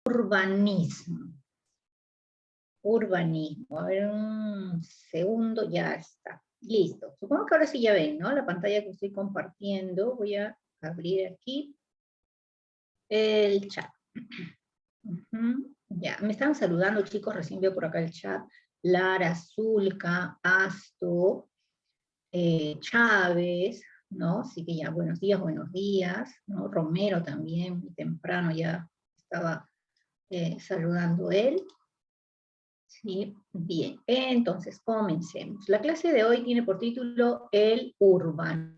urbanismo. Urbanismo. A ver, un segundo, ya está. Listo. Supongo que ahora sí ya ven, ¿no? La pantalla que estoy compartiendo. Voy a abrir aquí el chat. Ya, me estaban saludando, chicos, recién veo por acá el chat. Lara, Zulka, Asto, Chávez, ¿no? Así que ya, buenos días, ¿no? Romero también, muy temprano ya estaba saludando él. Sí, bien, entonces comencemos. La clase de hoy tiene por título el urbanismo.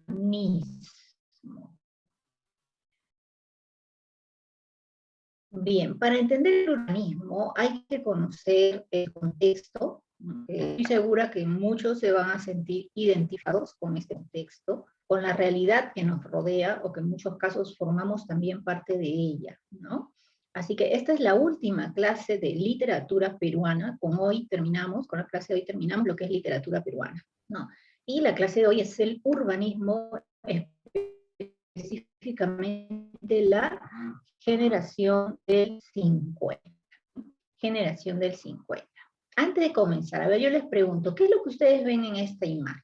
Bien, para entender el urbanismo hay que conocer el contexto. Estoy segura que muchos se van a sentir identificados con este contexto, con la realidad que nos rodea o que en muchos casos formamos también parte de ella, ¿no? Así que esta es la última clase de literatura peruana. Con la clase de hoy terminamos lo que es literatura peruana, ¿no? Y la clase de hoy es el urbanismo, específicamente la generación del 50. Generación del 50. Antes de comenzar, a ver, yo les pregunto, ¿qué es lo que ustedes ven en esta imagen?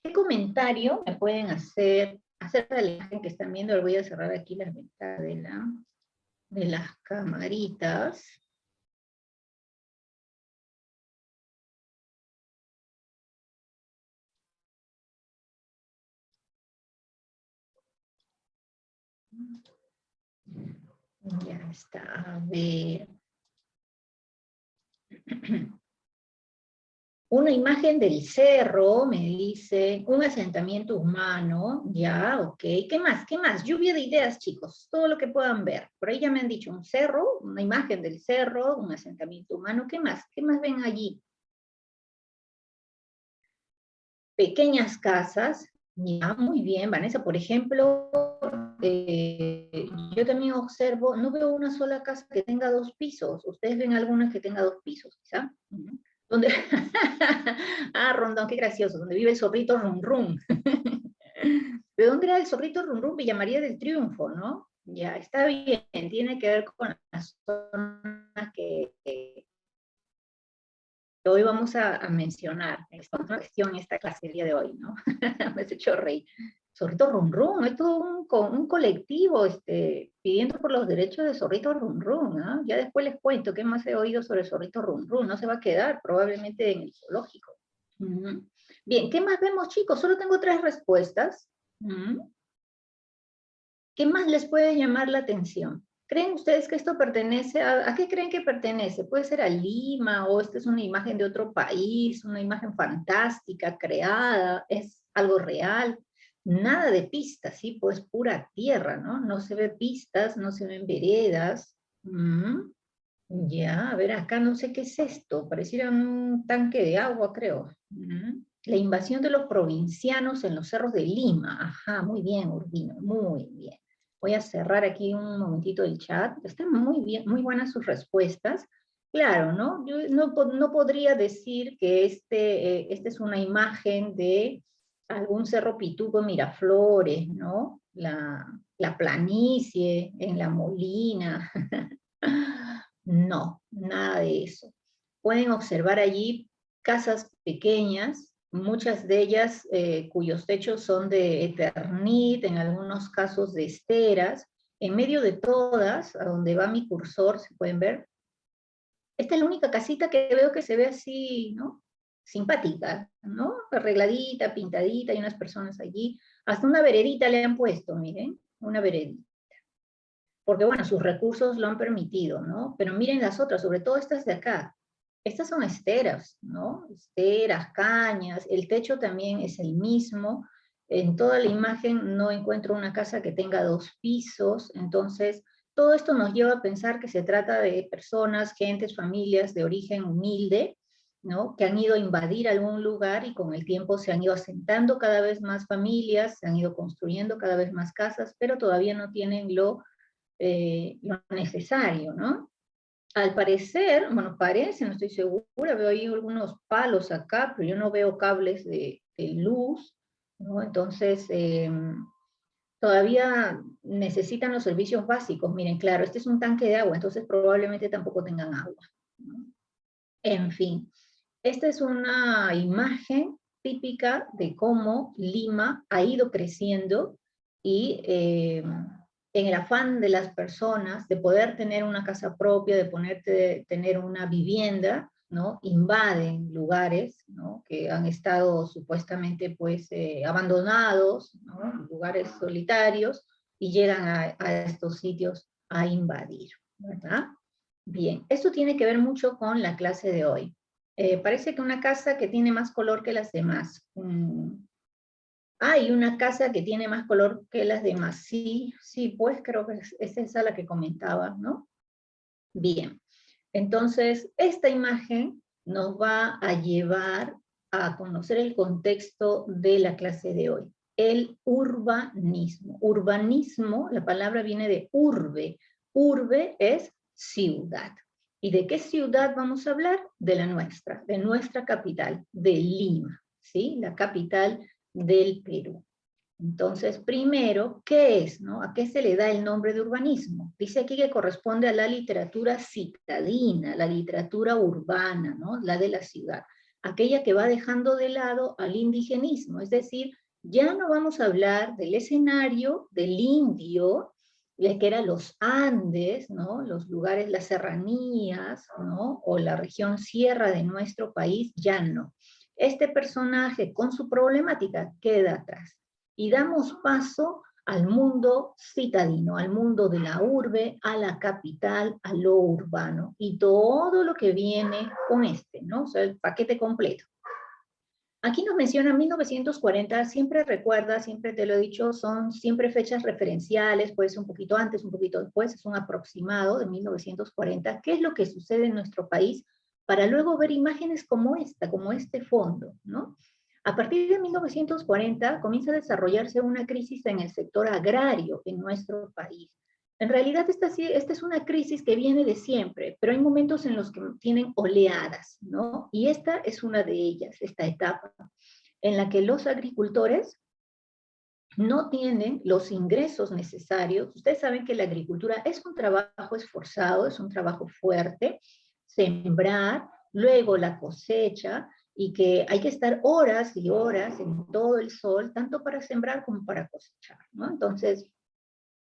¿Qué comentario me pueden hacer acerca de la imagen que están viendo? Voy a cerrar aquí las ventanas de las camaritas. Ya está, a ver. Una imagen del cerro, me dice, un asentamiento humano, ya, ok. ¿Qué más? ¿Qué más? Lluvia de ideas, chicos, todo lo que puedan ver. Por ahí ya me han dicho un cerro, una imagen del cerro, un asentamiento humano, ¿qué más? ¿Qué más ven allí? Pequeñas casas, ya, muy bien, Vanessa, por ejemplo, yo también observo, no veo una sola casa que tenga 2 pisos. ¿Ustedes ven algunas que tenga 2 pisos, quizá? Donde... ah, Rondón, qué gracioso, donde vive el zorrito Rum Rum. ¿De dónde era el zorrito Rum Rum? Villa María del Triunfo, ¿no? Ya, está bien, tiene que ver con las zonas que hoy vamos a mencionar. Es una cuestión esta clase el día de hoy, ¿no? Me has hecho reír. Zorrito Rum Rum, es todo un colectivo pidiendo por los derechos de Zorrito Rum Rum, ¿no? Ya después les cuento qué más he oído sobre Zorrito Rum Rum, no se va a quedar probablemente en el zoológico. Bien, ¿qué más vemos, chicos? Solo tengo 3 respuestas. ¿Qué más les puede llamar la atención? ¿Creen ustedes que esto pertenece a qué creen que pertenece? Puede ser a Lima, o esta es una imagen de otro país, una imagen fantástica, creada, es algo real. Nada de pistas, ¿sí? Pues pura tierra, ¿no? No se ve pistas, no se ven veredas. Ya, a ver, acá no sé qué es esto, pareciera un tanque de agua, creo. La invasión de los provincianos en los cerros de Lima. Ajá, muy bien, Urbino, muy bien. Voy a cerrar aquí un momentito el chat. Están muy bien, muy buenas sus respuestas. Claro, ¿no? Yo no podría decir que esta es una imagen de algún cerro Pituco en Miraflores, ¿no? La planicie en La Molina. No, nada de eso. Pueden observar allí casas pequeñas, muchas de ellas cuyos techos son de Eternit, en algunos casos de esteras. En medio de todas, a donde va mi cursor, se pueden ver, esta es la única casita que veo que se ve así, ¿no? Simpática, ¿no? Arregladita, pintadita, hay unas personas allí. Hasta una veredita le han puesto, miren, una veredita. Porque bueno, sus recursos lo han permitido, ¿no? Pero miren las otras, sobre todo estas de acá. Estas son esteras, ¿no? Esteras, cañas, el techo también es el mismo. En toda la imagen no encuentro una casa que tenga 2 pisos, entonces todo esto nos lleva a pensar que se trata de personas, gentes, familias de origen humilde, ¿no? Que han ido a invadir algún lugar y con el tiempo se han ido asentando cada vez más familias, se han ido construyendo cada vez más casas, pero todavía no tienen lo necesario, ¿no? Al parecer, bueno, parece, no estoy segura, veo ahí algunos palos acá, pero yo no veo cables de luz, ¿no? Entonces, todavía necesitan los servicios básicos. Miren, claro, este es un tanque de agua, entonces probablemente tampoco tengan agua, ¿no? En fin, esta es una imagen típica de cómo Lima ha ido creciendo y en el afán de las personas de poder tener una casa propia, de tener una vivienda, ¿no? Invaden lugares, ¿no? Que han estado supuestamente pues abandonados, ¿no? Lugares solitarios, y llegan a estos sitios a invadir, ¿verdad? Bien, esto tiene que ver mucho con la clase de hoy. Parece que una casa que tiene más color que las demás. Hay una casa que tiene más color que las demás. Sí, sí, pues creo que es esa la que comentaba, ¿no? Bien, entonces esta imagen nos va a llevar a conocer el contexto de la clase de hoy. El urbanismo. Urbanismo, la palabra viene de urbe. Urbe es ciudad. ¿Y de qué ciudad vamos a hablar? De nuestra capital, de Lima, ¿sí? La capital del Perú. Entonces, primero, ¿qué es? ¿No? ¿A qué se le da el nombre de urbanismo? Dice aquí que corresponde a la literatura citadina, la literatura urbana, ¿no? La de la ciudad, aquella que va dejando de lado al indigenismo, es decir, ya no vamos a hablar del escenario del indio, que eran los Andes, ¿no? Los lugares, las serranías, ¿no? O la región sierra de nuestro país, ya no. Este personaje con su problemática queda atrás y damos paso al mundo citadino, al mundo de la urbe, a la capital, a lo urbano, y todo lo que viene con este, ¿no? O sea, el paquete completo. Aquí nos menciona 1940, siempre recuerda, siempre te lo he dicho, son siempre fechas referenciales, puede ser un poquito antes, un poquito después, es un aproximado de 1940. ¿Qué es lo que sucede en nuestro país? Para luego ver imágenes como esta, como este fondo, ¿no? A partir de 1940 comienza a desarrollarse una crisis en el sector agrario en nuestro país. En realidad esta es una crisis que viene de siempre, pero hay momentos en los que tienen oleadas, ¿no? Y esta es una de ellas, esta etapa, en la que los agricultores no tienen los ingresos necesarios. Ustedes saben que la agricultura es un trabajo esforzado, es un trabajo fuerte, sembrar, luego la cosecha, y que hay que estar horas y horas en todo el sol, tanto para sembrar como para cosechar, ¿no? Entonces,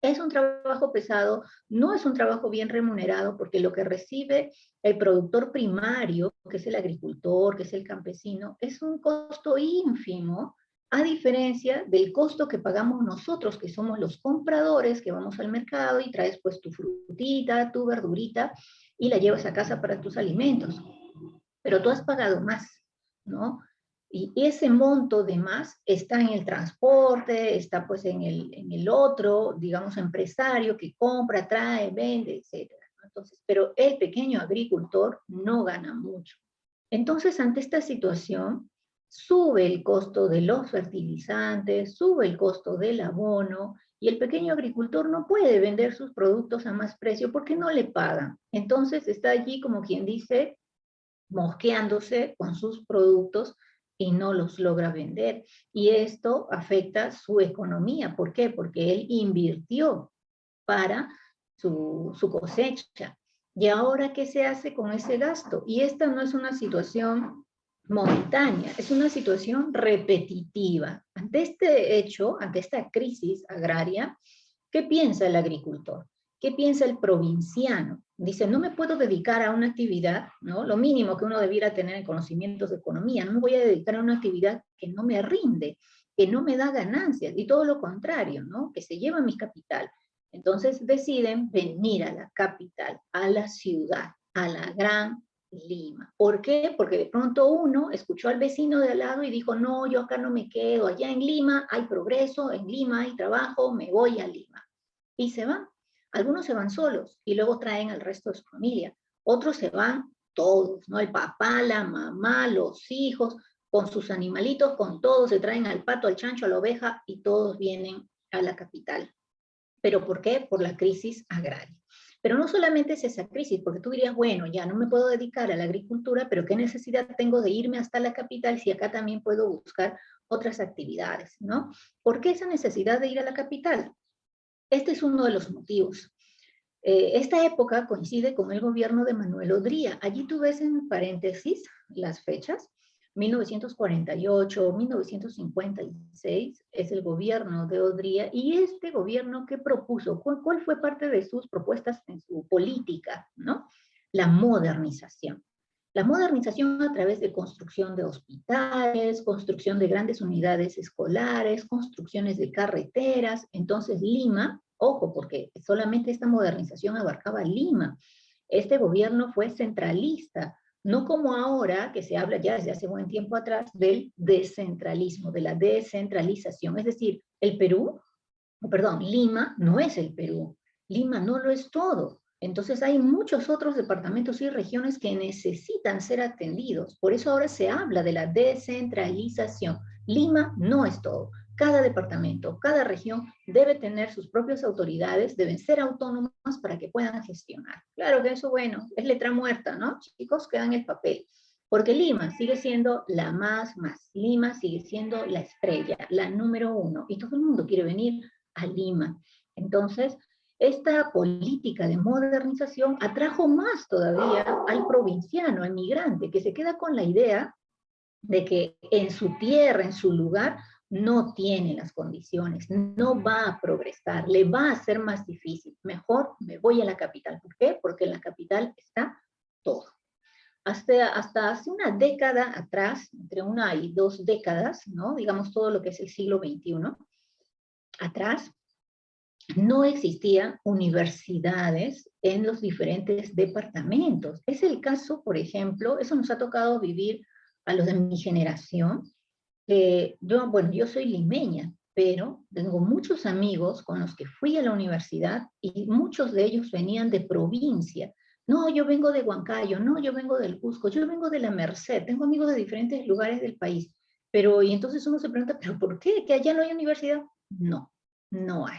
es un trabajo pesado, no es un trabajo bien remunerado, porque lo que recibe el productor primario, que es el agricultor, que es el campesino, es un costo ínfimo, a diferencia del costo que pagamos nosotros, que somos los compradores, que vamos al mercado y traes pues tu frutita, tu verdurita, y la llevas a casa para tus alimentos. Pero tú has pagado más, ¿no? Y ese monto de más está en el transporte, está pues en el otro, digamos, empresario que compra, trae, vende, etcétera. Entonces, pero el pequeño agricultor no gana mucho. Entonces, ante esta situación, sube el costo de los fertilizantes, sube el costo del abono, y el pequeño agricultor no puede vender sus productos a más precio porque no le pagan. Entonces, está allí como quien dice, mosqueándose con sus productos y no los logra vender. Y esto afecta su economía. ¿Por qué? Porque él invirtió para su cosecha. ¿Y ahora qué se hace con ese gasto? Y esta no es una situación momentánea, es una situación repetitiva. Ante este hecho, ante esta crisis agraria, ¿qué piensa el agricultor? ¿Qué piensa el provinciano? Dice, no me puedo dedicar a una actividad, ¿no? Lo mínimo que uno debiera tener en conocimientos de economía, no me voy a dedicar a una actividad que no me rinde, que no me da ganancias, y todo lo contrario, ¿no? Que se lleva mi capital. Entonces deciden venir a la capital, a la ciudad, a la gran Lima. ¿Por qué? Porque de pronto uno escuchó al vecino de al lado y dijo, no, yo acá no me quedo, allá en Lima hay progreso, en Lima hay trabajo, me voy a Lima. Y se van. Algunos se van solos y luego traen al resto de su familia. Otros se van todos, ¿no? El papá, la mamá, los hijos, con sus animalitos, con todos, se traen al pato, al chancho, a la oveja, y todos vienen a la capital. ¿Pero por qué? Por la crisis agraria. Pero no solamente es esa crisis, porque tú dirías, bueno, ya no me puedo dedicar a la agricultura, pero ¿qué necesidad tengo de irme hasta la capital si acá también puedo buscar otras actividades, ¿no? ¿Por qué esa necesidad de ir a la capital? Este es uno de los motivos. Esta época coincide con el gobierno de Manuel Odría. Allí tú ves en paréntesis las fechas. 1948, 1956 es el gobierno de Odría, y este gobierno que propuso, ¿cuál fue parte de sus propuestas en su política, ¿no? La modernización. La modernización a través de construcción de hospitales, construcción de grandes unidades escolares, construcciones de carreteras. Entonces Lima, ojo, porque solamente esta modernización abarcaba Lima. Este gobierno fue centralista, no como ahora, que se habla ya desde hace buen tiempo atrás del descentralismo, de la descentralización. Es decir, el Perú, perdón, Lima no es el Perú. Lima no lo es todo. Entonces hay muchos otros departamentos y regiones que necesitan ser atendidos. Por eso ahora se habla de la descentralización. Lima no es todo. Cada departamento, cada región debe tener sus propias autoridades, deben ser autónomas para que puedan gestionar. Claro que eso, bueno, es letra muerta, ¿no? Chicos, queda en el papel. Porque Lima sigue siendo la más. Lima sigue siendo la estrella, la número uno. Y todo el mundo quiere venir a Lima. Entonces, esta política de modernización atrajo más todavía al provinciano, al migrante, que se queda con la idea de que en su tierra, en su lugar, no tiene las condiciones, no va a progresar, le va a ser más difícil. Mejor me voy a la capital. ¿Por qué? Porque en la capital está todo. Hasta hace una década atrás, entre una y dos décadas, ¿no? Digamos todo lo que es el siglo XXI, atrás, no existían universidades en los diferentes departamentos. Es el caso, por ejemplo, eso nos ha tocado vivir a los de mi generación. Yo soy limeña, pero tengo muchos amigos con los que fui a la universidad y muchos de ellos venían de provincia. No, yo vengo de Huancayo, no, yo vengo del Cusco, yo vengo de la Merced, tengo amigos de diferentes lugares del país. Pero, y entonces uno se pregunta, ¿pero por qué? ¿Que allá no hay universidad? No, no hay,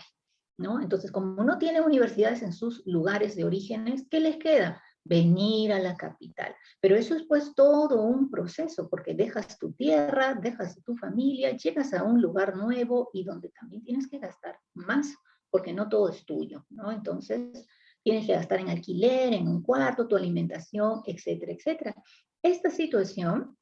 ¿no? Entonces, como no tienen universidades en sus lugares de orígenes, ¿qué les queda? Venir a la capital. Pero eso es pues todo un proceso, porque dejas tu tierra, dejas tu familia, llegas a un lugar nuevo y donde también tienes que gastar más, porque no todo es tuyo, ¿no? Entonces, tienes que gastar en alquiler, en un cuarto, tu alimentación, etcétera, etcétera. Esta situación,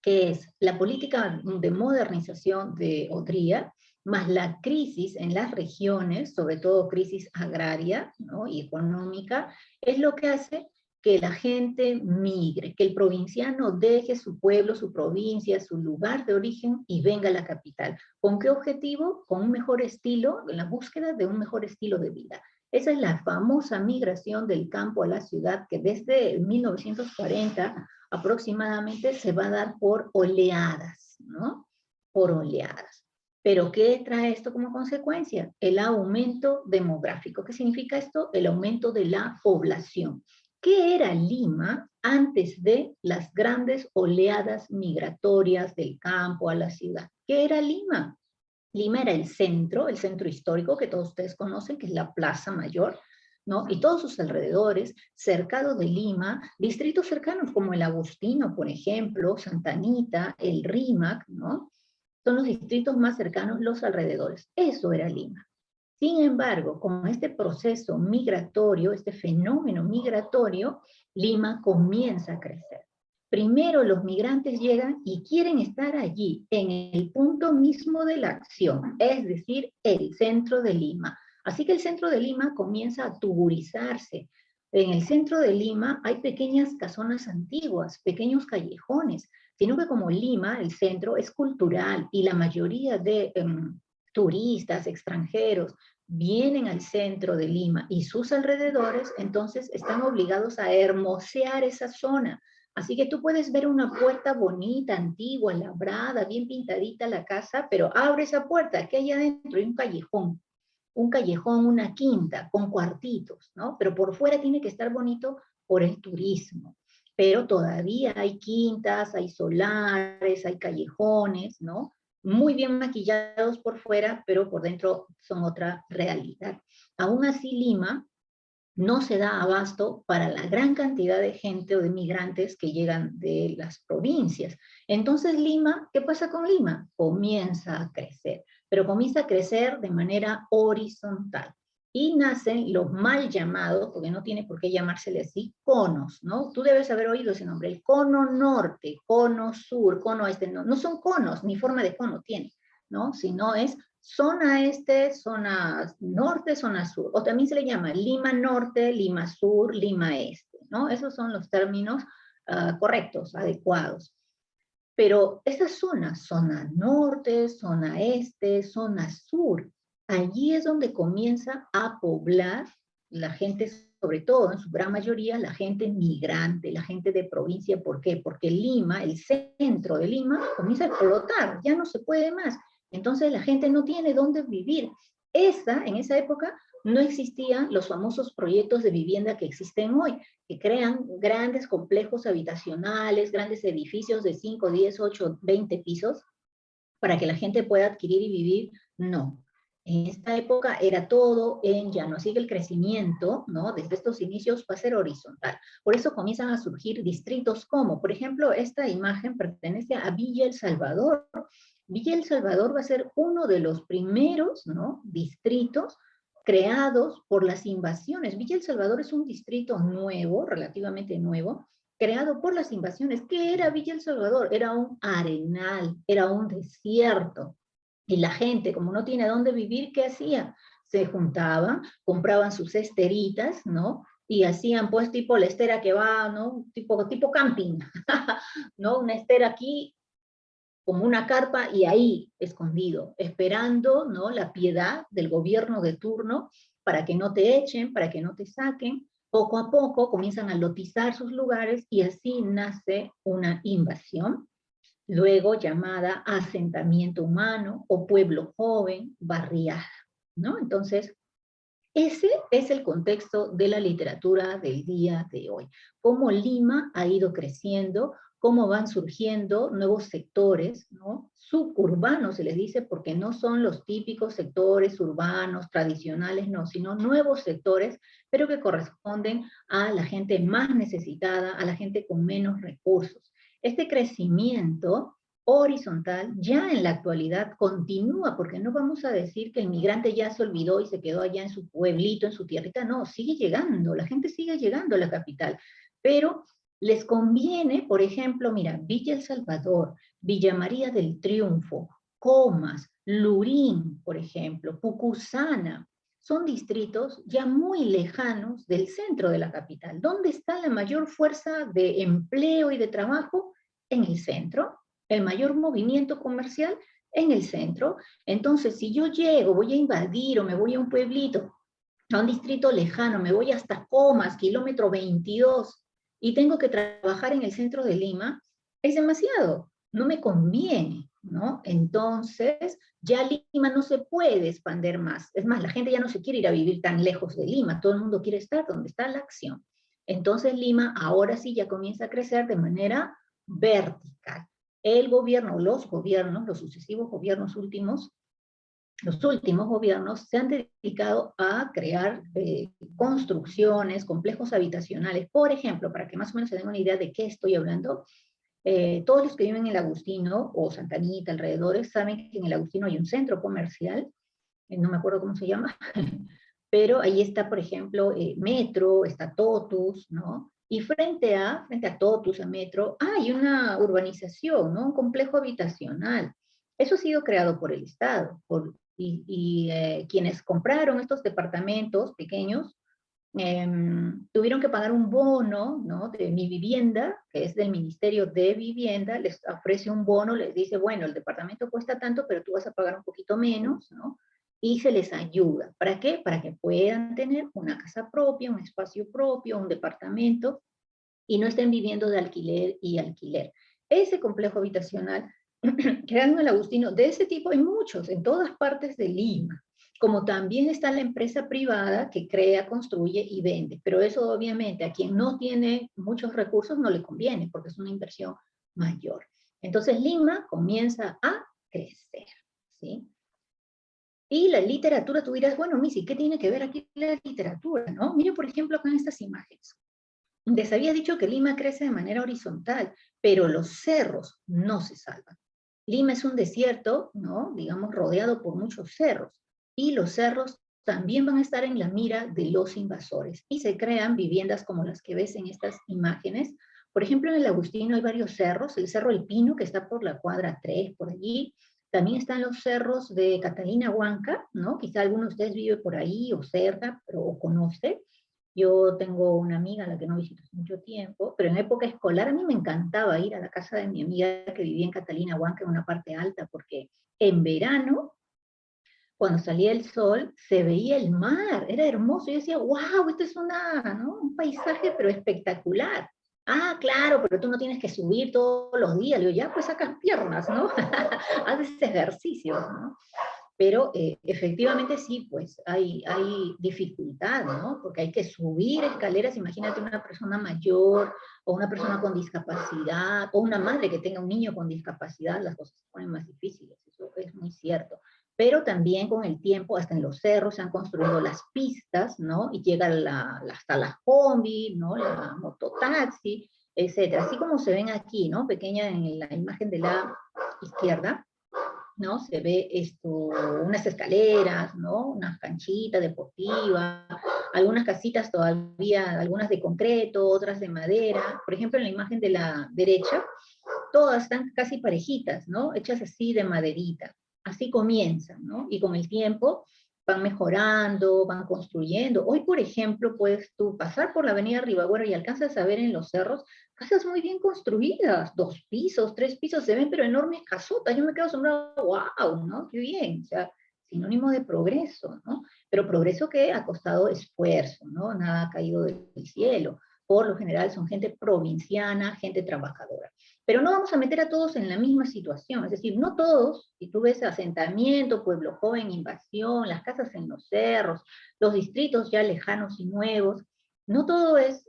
que es la política de modernización de Odría, más la crisis en las regiones, sobre todo crisis agraria, ¿no? Y económica, es lo que hace que la gente migre, que el provinciano deje su pueblo, su provincia, su lugar de origen y venga a la capital. ¿Con qué objetivo? Con un mejor estilo, en la búsqueda de un mejor estilo de vida. Esa es la famosa migración del campo a la ciudad, que desde 1940 aproximadamente se va a dar por oleadas, ¿no? Por oleadas. Pero ¿qué trae esto como consecuencia? El aumento demográfico. ¿Qué significa esto? El aumento de la población. ¿Qué era Lima antes de las grandes oleadas migratorias del campo a la ciudad? ¿Qué era Lima? Lima era el centro histórico que todos ustedes conocen, que es la Plaza Mayor, ¿no? Y todos sus alrededores, cercado de Lima, distritos cercanos como el Agustino, por ejemplo, Santa Anita, el Rímac, ¿no? Son los distritos más cercanos, los alrededores. Eso era Lima. Sin embargo, con este proceso migratorio, este fenómeno migratorio, Lima comienza a crecer. Primero los migrantes llegan y quieren estar allí, en el punto mismo de la acción, es decir, el centro de Lima. Así que el centro de Lima comienza a tuburizarse. En el centro de Lima hay pequeñas casonas antiguas, pequeños callejones, sino que como Lima, el centro, es cultural y la mayoría de turistas, extranjeros, vienen al centro de Lima y sus alrededores, entonces están obligados a hermosear esa zona. Así que tú puedes ver una puerta bonita, antigua, labrada, bien pintadita la casa, pero abre esa puerta, que hay adentro? Hay un callejón, una quinta, con cuartitos, ¿no? Pero por fuera tiene que estar bonito por el turismo. Pero todavía hay quintas, hay solares, hay callejones, ¿no? Muy bien maquillados por fuera, pero por dentro son otra realidad. Aún así, Lima no se da abasto para la gran cantidad de gente o de migrantes que llegan de las provincias. Entonces Lima, ¿qué pasa con Lima? Comienza a crecer, pero comienza a crecer de manera horizontal. Y nacen los mal llamados, porque no tiene por qué llamársele así, conos, ¿no? Tú debes haber oído ese nombre, el cono norte, cono sur, cono este, no, no son conos, ni forma de cono tiene, ¿no? Sino es zona este, zona norte, zona sur, o también se le llama Lima Norte, Lima Sur, Lima Este, ¿no? Esos son los términos correctos, adecuados. Pero esas zonas, zona norte, zona este, zona sur, allí es donde comienza a poblar la gente, sobre todo en su gran mayoría, la gente migrante, la gente de provincia. ¿Por qué? Porque Lima, el centro de Lima, comienza a explotar, ya no se puede más. Entonces la gente no tiene dónde vivir. En esa época no existían los famosos proyectos de vivienda que existen hoy, que crean grandes complejos habitacionales, grandes edificios de 5, 10, 8, 20 pisos, para que la gente pueda adquirir y vivir. No. En esta época era todo en llano, así que el crecimiento, ¿no? Desde estos inicios va a ser horizontal. Por eso comienzan a surgir distritos como, por ejemplo, esta imagen pertenece a Villa El Salvador. Villa El Salvador va a ser uno de los primeros, ¿no?, distritos creados por las invasiones. Villa El Salvador es un distrito nuevo, relativamente nuevo, creado por las invasiones. ¿Qué era Villa El Salvador? Era un arenal, era un desierto. Y la gente, como no tiene dónde vivir, ¿qué hacía? Se juntaban, compraban sus esteritas, ¿no? Y hacían pues tipo la estera que va, ¿no? Tipo camping, ¿no? Una estera aquí como una carpa y ahí escondido, esperando, ¿no?, la piedad del gobierno de turno para que no te echen, para que no te saquen. Poco a poco comienzan a lotizar sus lugares y así nace una invasión, luego llamada asentamiento humano o pueblo joven, barriada, ¿no? Entonces, ese es el contexto de la literatura del día de hoy. Cómo Lima ha ido creciendo, cómo van surgiendo nuevos sectores, ¿no? Suburbanos se les dice, porque no son los típicos sectores urbanos tradicionales, no, sino nuevos sectores, pero que corresponden a la gente más necesitada, a la gente con menos recursos. Este crecimiento horizontal ya en la actualidad continúa, porque no vamos a decir que el migrante ya se olvidó y se quedó allá en su pueblito, en su tierrita, no, sigue llegando, la gente sigue llegando a la capital, pero les conviene, por ejemplo, mira, Villa El Salvador, Villa María del Triunfo, Comas, Lurín, por ejemplo, Pucusana, son distritos ya muy lejanos del centro de la capital. ¿Dónde está la mayor fuerza de empleo y de trabajo? En el centro. El mayor movimiento comercial en el centro. Entonces, si yo llego, voy a invadir o me voy a un pueblito, a un distrito lejano, me voy hasta Comas, kilómetro 22, y tengo que trabajar en el centro de Lima, es demasiado, no me conviene, ¿no? Entonces, ya Lima no se puede expandir más. Es más, la gente ya no se quiere ir a vivir tan lejos de Lima, todo el mundo quiere estar donde está la acción. Entonces, Lima ahora sí ya comienza a crecer de manera vertical. El gobierno, los sucesivos gobiernos últimos, los últimos gobiernos se han dedicado a crear construcciones, complejos habitacionales. Por ejemplo, para que más o menos se den una idea de qué estoy hablando, todos los que viven en el Agustino o Santa Anita, alrededores, saben que en el Agustino hay un centro comercial, no me acuerdo cómo se llama, pero ahí está, por ejemplo, Metro, está Totus, ¿no? Y frente a Totus, a Metro, hay una urbanización, ¿no? Un complejo habitacional. Eso ha sido creado por el Estado, quienes compraron estos departamentos pequeños tuvieron que pagar un bono, ¿no?, de Mi Vivienda, que es del Ministerio de Vivienda, les ofrece un bono, les dice, bueno, el departamento cuesta tanto, pero tú vas a pagar un poquito menos, ¿no? Y se les ayuda. ¿Para qué? Para que puedan tener una casa propia, un espacio propio, un departamento, y no estén viviendo de alquiler y alquiler. Ese complejo habitacional, creado en el Agustino, de ese tipo hay muchos, en todas partes de Lima, como también está la empresa privada que crea, construye y vende, pero eso obviamente a quien no tiene muchos recursos no le conviene, porque es una inversión mayor. Entonces Lima comienza a crecer, ¿sí? Y la literatura, tú dirás, bueno, Missy, ¿qué tiene que ver aquí la literatura? ¿No? Mire, por ejemplo, acá en estas imágenes. Les había dicho que Lima crece de manera horizontal, pero los cerros no se salvan. Lima es un desierto, ¿no? Digamos, rodeado por muchos cerros. Y los cerros también van a estar en la mira de los invasores. Y se crean viviendas como las que ves en estas imágenes. Por ejemplo, en el Agustino hay varios cerros. El Cerro El Pino, que está por la cuadra 3, por allí. También están los cerros de Catalina Huanca, ¿no? Quizá alguno de ustedes vive por ahí o cerca, pero o conoce. Yo tengo una amiga a la que no visito hace mucho tiempo, pero en época escolar a mí me encantaba ir a la casa de mi amiga que vivía en Catalina Huanca, en una parte alta, porque en verano, cuando salía el sol, se veía el mar, era hermoso. Yo decía, wow, esto es ¿no? Un paisaje, pero espectacular. Ah, claro, pero tú no tienes que subir todos los días. Le digo, ya, pues sacas piernas, ¿no? Haces ejercicios, ¿no? Pero efectivamente sí, pues hay dificultad, ¿no? Porque hay que subir escaleras, imagínate una persona mayor o una persona con discapacidad o una madre que tenga un niño con discapacidad, las cosas se ponen más difíciles, eso es muy cierto. Pero también con el tiempo, hasta en los cerros se han construido las pistas, ¿no? Y llega hasta la combi, ¿no? La mototaxi, etcétera. Así como se ven aquí, ¿no? Pequeña en la imagen de la izquierda, ¿no? Se ve unas escaleras, ¿no? Unas canchitas deportivas, algunas casitas todavía, algunas de concreto, otras de madera. Por ejemplo, en la imagen de la derecha, todas están casi parejitas, ¿no? Hechas así de maderita. Así comienzan, ¿no? Y con el tiempo van mejorando, van construyendo. Hoy, por ejemplo, puedes tú pasar por la avenida Ribagüero y alcanzas a ver en los cerros casas muy bien construidas, 2 pisos, 3 pisos, se ven pero enormes casotas. Yo me quedo asombrado, wow, ¿no? Qué bien, o sea, sinónimo de progreso, ¿no? Pero progreso que ha costado esfuerzo, ¿no? Nada ha caído del cielo. Por lo general son gente provinciana, gente trabajadora. Pero no vamos a meter a todos en la misma situación, es decir, no todos, si tú ves asentamiento, pueblo joven, invasión, las casas en los cerros, los distritos ya lejanos y nuevos, no todo es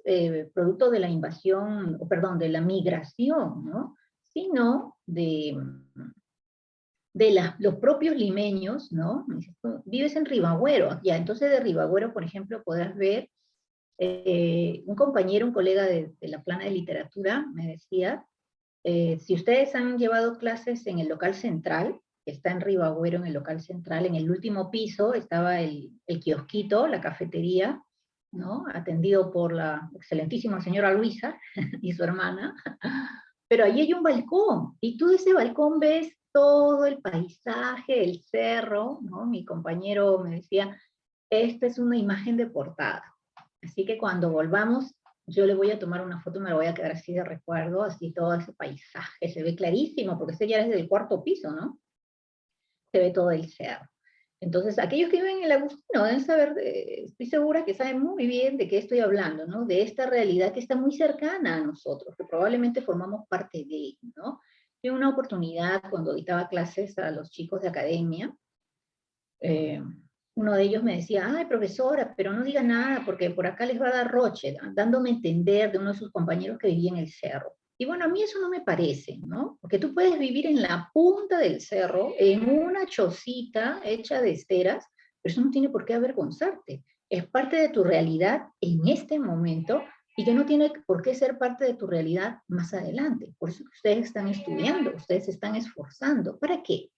producto de la invasión, o perdón, de la migración, ¿no? Sino de los propios limeños, ¿no? Vives en Ribagüero, ya, entonces de Ribagüero, por ejemplo, podrás ver un compañero, un colega de la plana de literatura, me decía, si ustedes han llevado clases en el local central, que está en Ribagüero, en el local central, en el último piso estaba el kiosquito, la cafetería, ¿no? Atendido por la excelentísima señora Luisa y su hermana, pero ahí hay un balcón, y tú de ese balcón ves todo el paisaje, el cerro, ¿no? Mi compañero me decía, esta es una imagen de portada. Así que cuando volvamos, yo le voy a tomar una foto y me la voy a quedar así de recuerdo, así todo ese paisaje, se ve clarísimo, porque ese ya es del cuarto piso, ¿no? Se ve todo el cerro. Entonces, aquellos que viven en el Agustino deben saber, estoy segura que saben muy bien de qué estoy hablando, ¿no? De esta realidad que está muy cercana a nosotros, que probablemente formamos parte de, ¿no? Tuve una oportunidad cuando dictaba clases a los chicos de academia, eh, uno de ellos me decía, ay, profesora, pero no diga nada porque por acá les va a dar roche, dándome a entender de uno de sus compañeros que vivía en el cerro. Y bueno, a mí eso no me parece, ¿no? Porque tú puedes vivir en la punta del cerro, en una chocita hecha de esteras, pero eso no tiene por qué avergonzarte. Es parte de tu realidad en este momento y que no tiene por qué ser parte de tu realidad más adelante. Por eso que ustedes están estudiando, ustedes se están esforzando. ¿Para qué?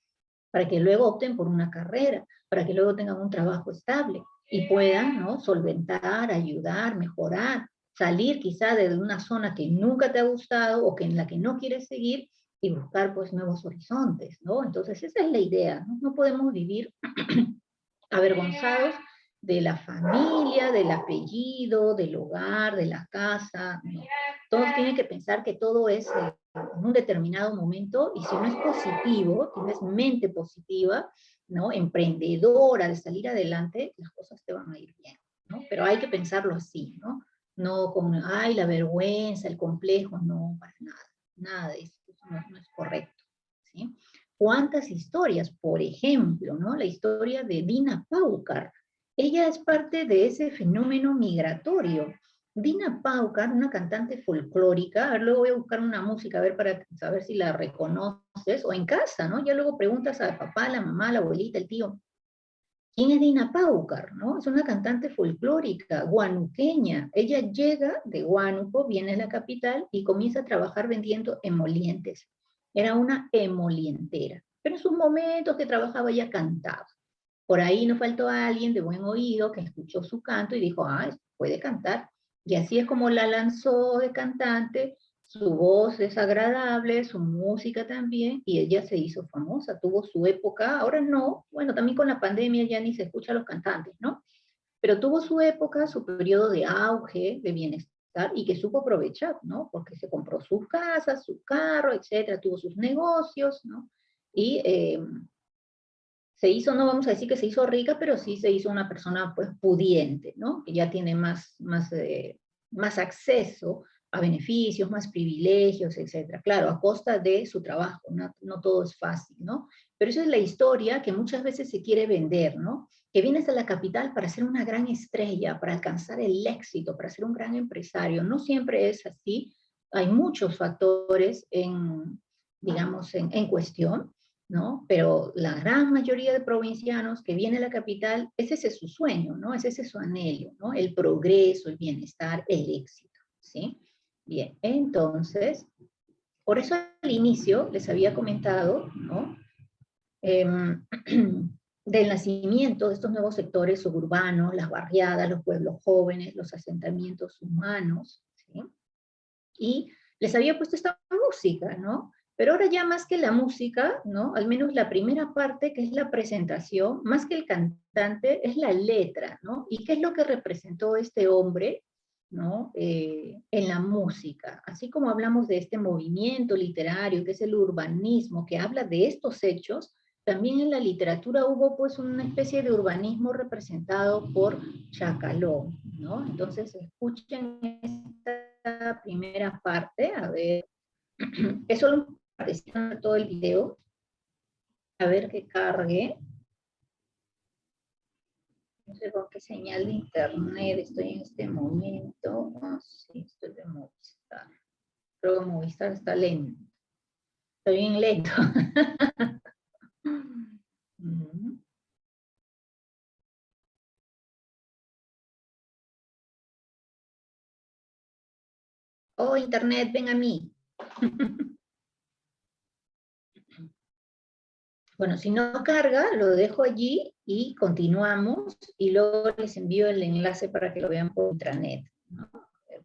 Para que luego opten por una carrera, para que luego tengan un trabajo estable y puedan, ¿no? Solventar, ayudar, mejorar, salir quizá de una zona que nunca te ha gustado o que en la que no quieres seguir y buscar pues nuevos horizontes, ¿no? Entonces esa es la idea, ¿no? No podemos vivir avergonzados de la familia, del apellido, del hogar, de la casa. No. Todos tienen que pensar que todo es en un determinado momento y si no es positivo, tienes mente positiva, ¿no? Emprendedora de salir adelante, las cosas te van a ir bien, ¿no? Pero hay que pensarlo así, ¿no? No como, ay, la vergüenza, el complejo, no, para nada, nada de eso, no es correcto, ¿sí? ¿Cuántas historias? Por ejemplo, ¿no? La historia de Dina Paucar. Ella es parte de ese fenómeno migratorio. Dina Paucar, una cantante folclórica, a ver, luego voy a buscar una música, a ver, para saber si la reconoces, o en casa, ¿no? Ya luego preguntas al papá, a la mamá, a la abuelita, el tío, ¿Quién es Dina Paucar? ¿No? Es una cantante folclórica, guanuqueña. Ella llega de Huánuco, viene a la capital y comienza a trabajar vendiendo emolientes. Era una emolientera. Pero en sus momentos que trabajaba ella cantaba. Por ahí no faltó alguien de buen oído que escuchó su canto y dijo, ah, puede cantar. Y así es como la lanzó de cantante, su voz es agradable, su música también, y ella se hizo famosa, tuvo su época, ahora no, bueno, también con la pandemia ya ni se escucha a los cantantes, ¿no? Pero tuvo su época, su periodo de auge, de bienestar, y que supo aprovechar, ¿no? Porque se compró sus casas, su carro, etcétera, tuvo sus negocios, ¿no? Y se hizo, no vamos a decir que se hizo rica, pero sí se hizo una persona pues pudiente, ¿no? Que ya tiene más acceso a beneficios, más privilegios, etcétera. Claro, a costa de su trabajo, no, no todo es fácil, ¿no? Pero esa es la historia que muchas veces se quiere vender, ¿no? Que vienes a la capital para ser una gran estrella, para alcanzar el éxito, para ser un gran empresario. No siempre es así. Hay muchos factores digamos, en cuestión, ¿no? Pero la gran mayoría de provincianos que viene a la capital, ese es su sueño, ¿no? Ese es su anhelo, ¿no? El progreso, el bienestar, el éxito, ¿sí? Bien, entonces, por eso al inicio les había comentado, ¿no? Del nacimiento de estos nuevos sectores suburbanos, las barriadas, los pueblos jóvenes, los asentamientos humanos, ¿sí? Y les había puesto esta música, ¿no? Pero ahora ya más que la música, ¿no? Al menos la primera parte, que es la presentación, más que el cantante, es la letra, ¿no? ¿Y qué es lo que representó este hombre, ¿no? En la música. Así como hablamos de este movimiento literario, que es el urbanismo, que habla de estos hechos, también en la literatura hubo pues una especie de urbanismo representado por Chacalón, ¿no? Entonces escuchen esta primera parte, a ver, es solo un partecito de todo el video, a ver que cargue. No sé con qué señal de internet estoy en este momento. Ah, sí, estoy de Movistar. Creo que Movistar está lento. Está bien lento. Oh, internet, ven a mí. Bueno, si no carga, lo dejo allí y continuamos y luego les envío el enlace para que lo vean por intranet, ¿no?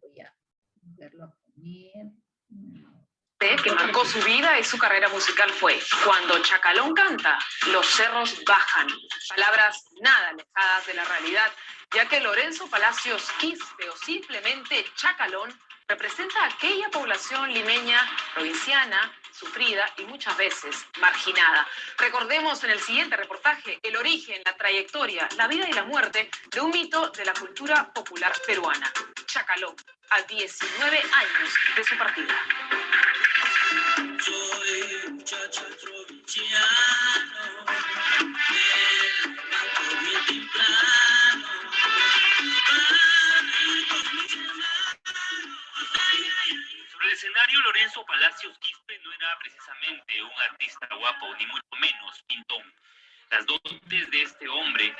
Voy a verlo a poner. Que marcó su vida y su carrera musical fue: cuando Chacalón canta, los cerros bajan. Palabras nada alejadas de la realidad, ya que Lorenzo Palacios Quispe, o simplemente Chacalón, representa a aquella población limeña, provinciana, sufrida y muchas veces marginada. Recordemos en el siguiente reportaje el origen, la trayectoria, la vida y la muerte de un mito de la cultura popular peruana, Chacalón, a 19 años de su partida. Soy muchacho provinciano, me levanto bien temprano, para ir con mis hermanos. Sobre el escenario, Lorenzo Palacios Quispe no era precisamente un artista guapo, ni mucho menos pintón. Las dotes de este hombre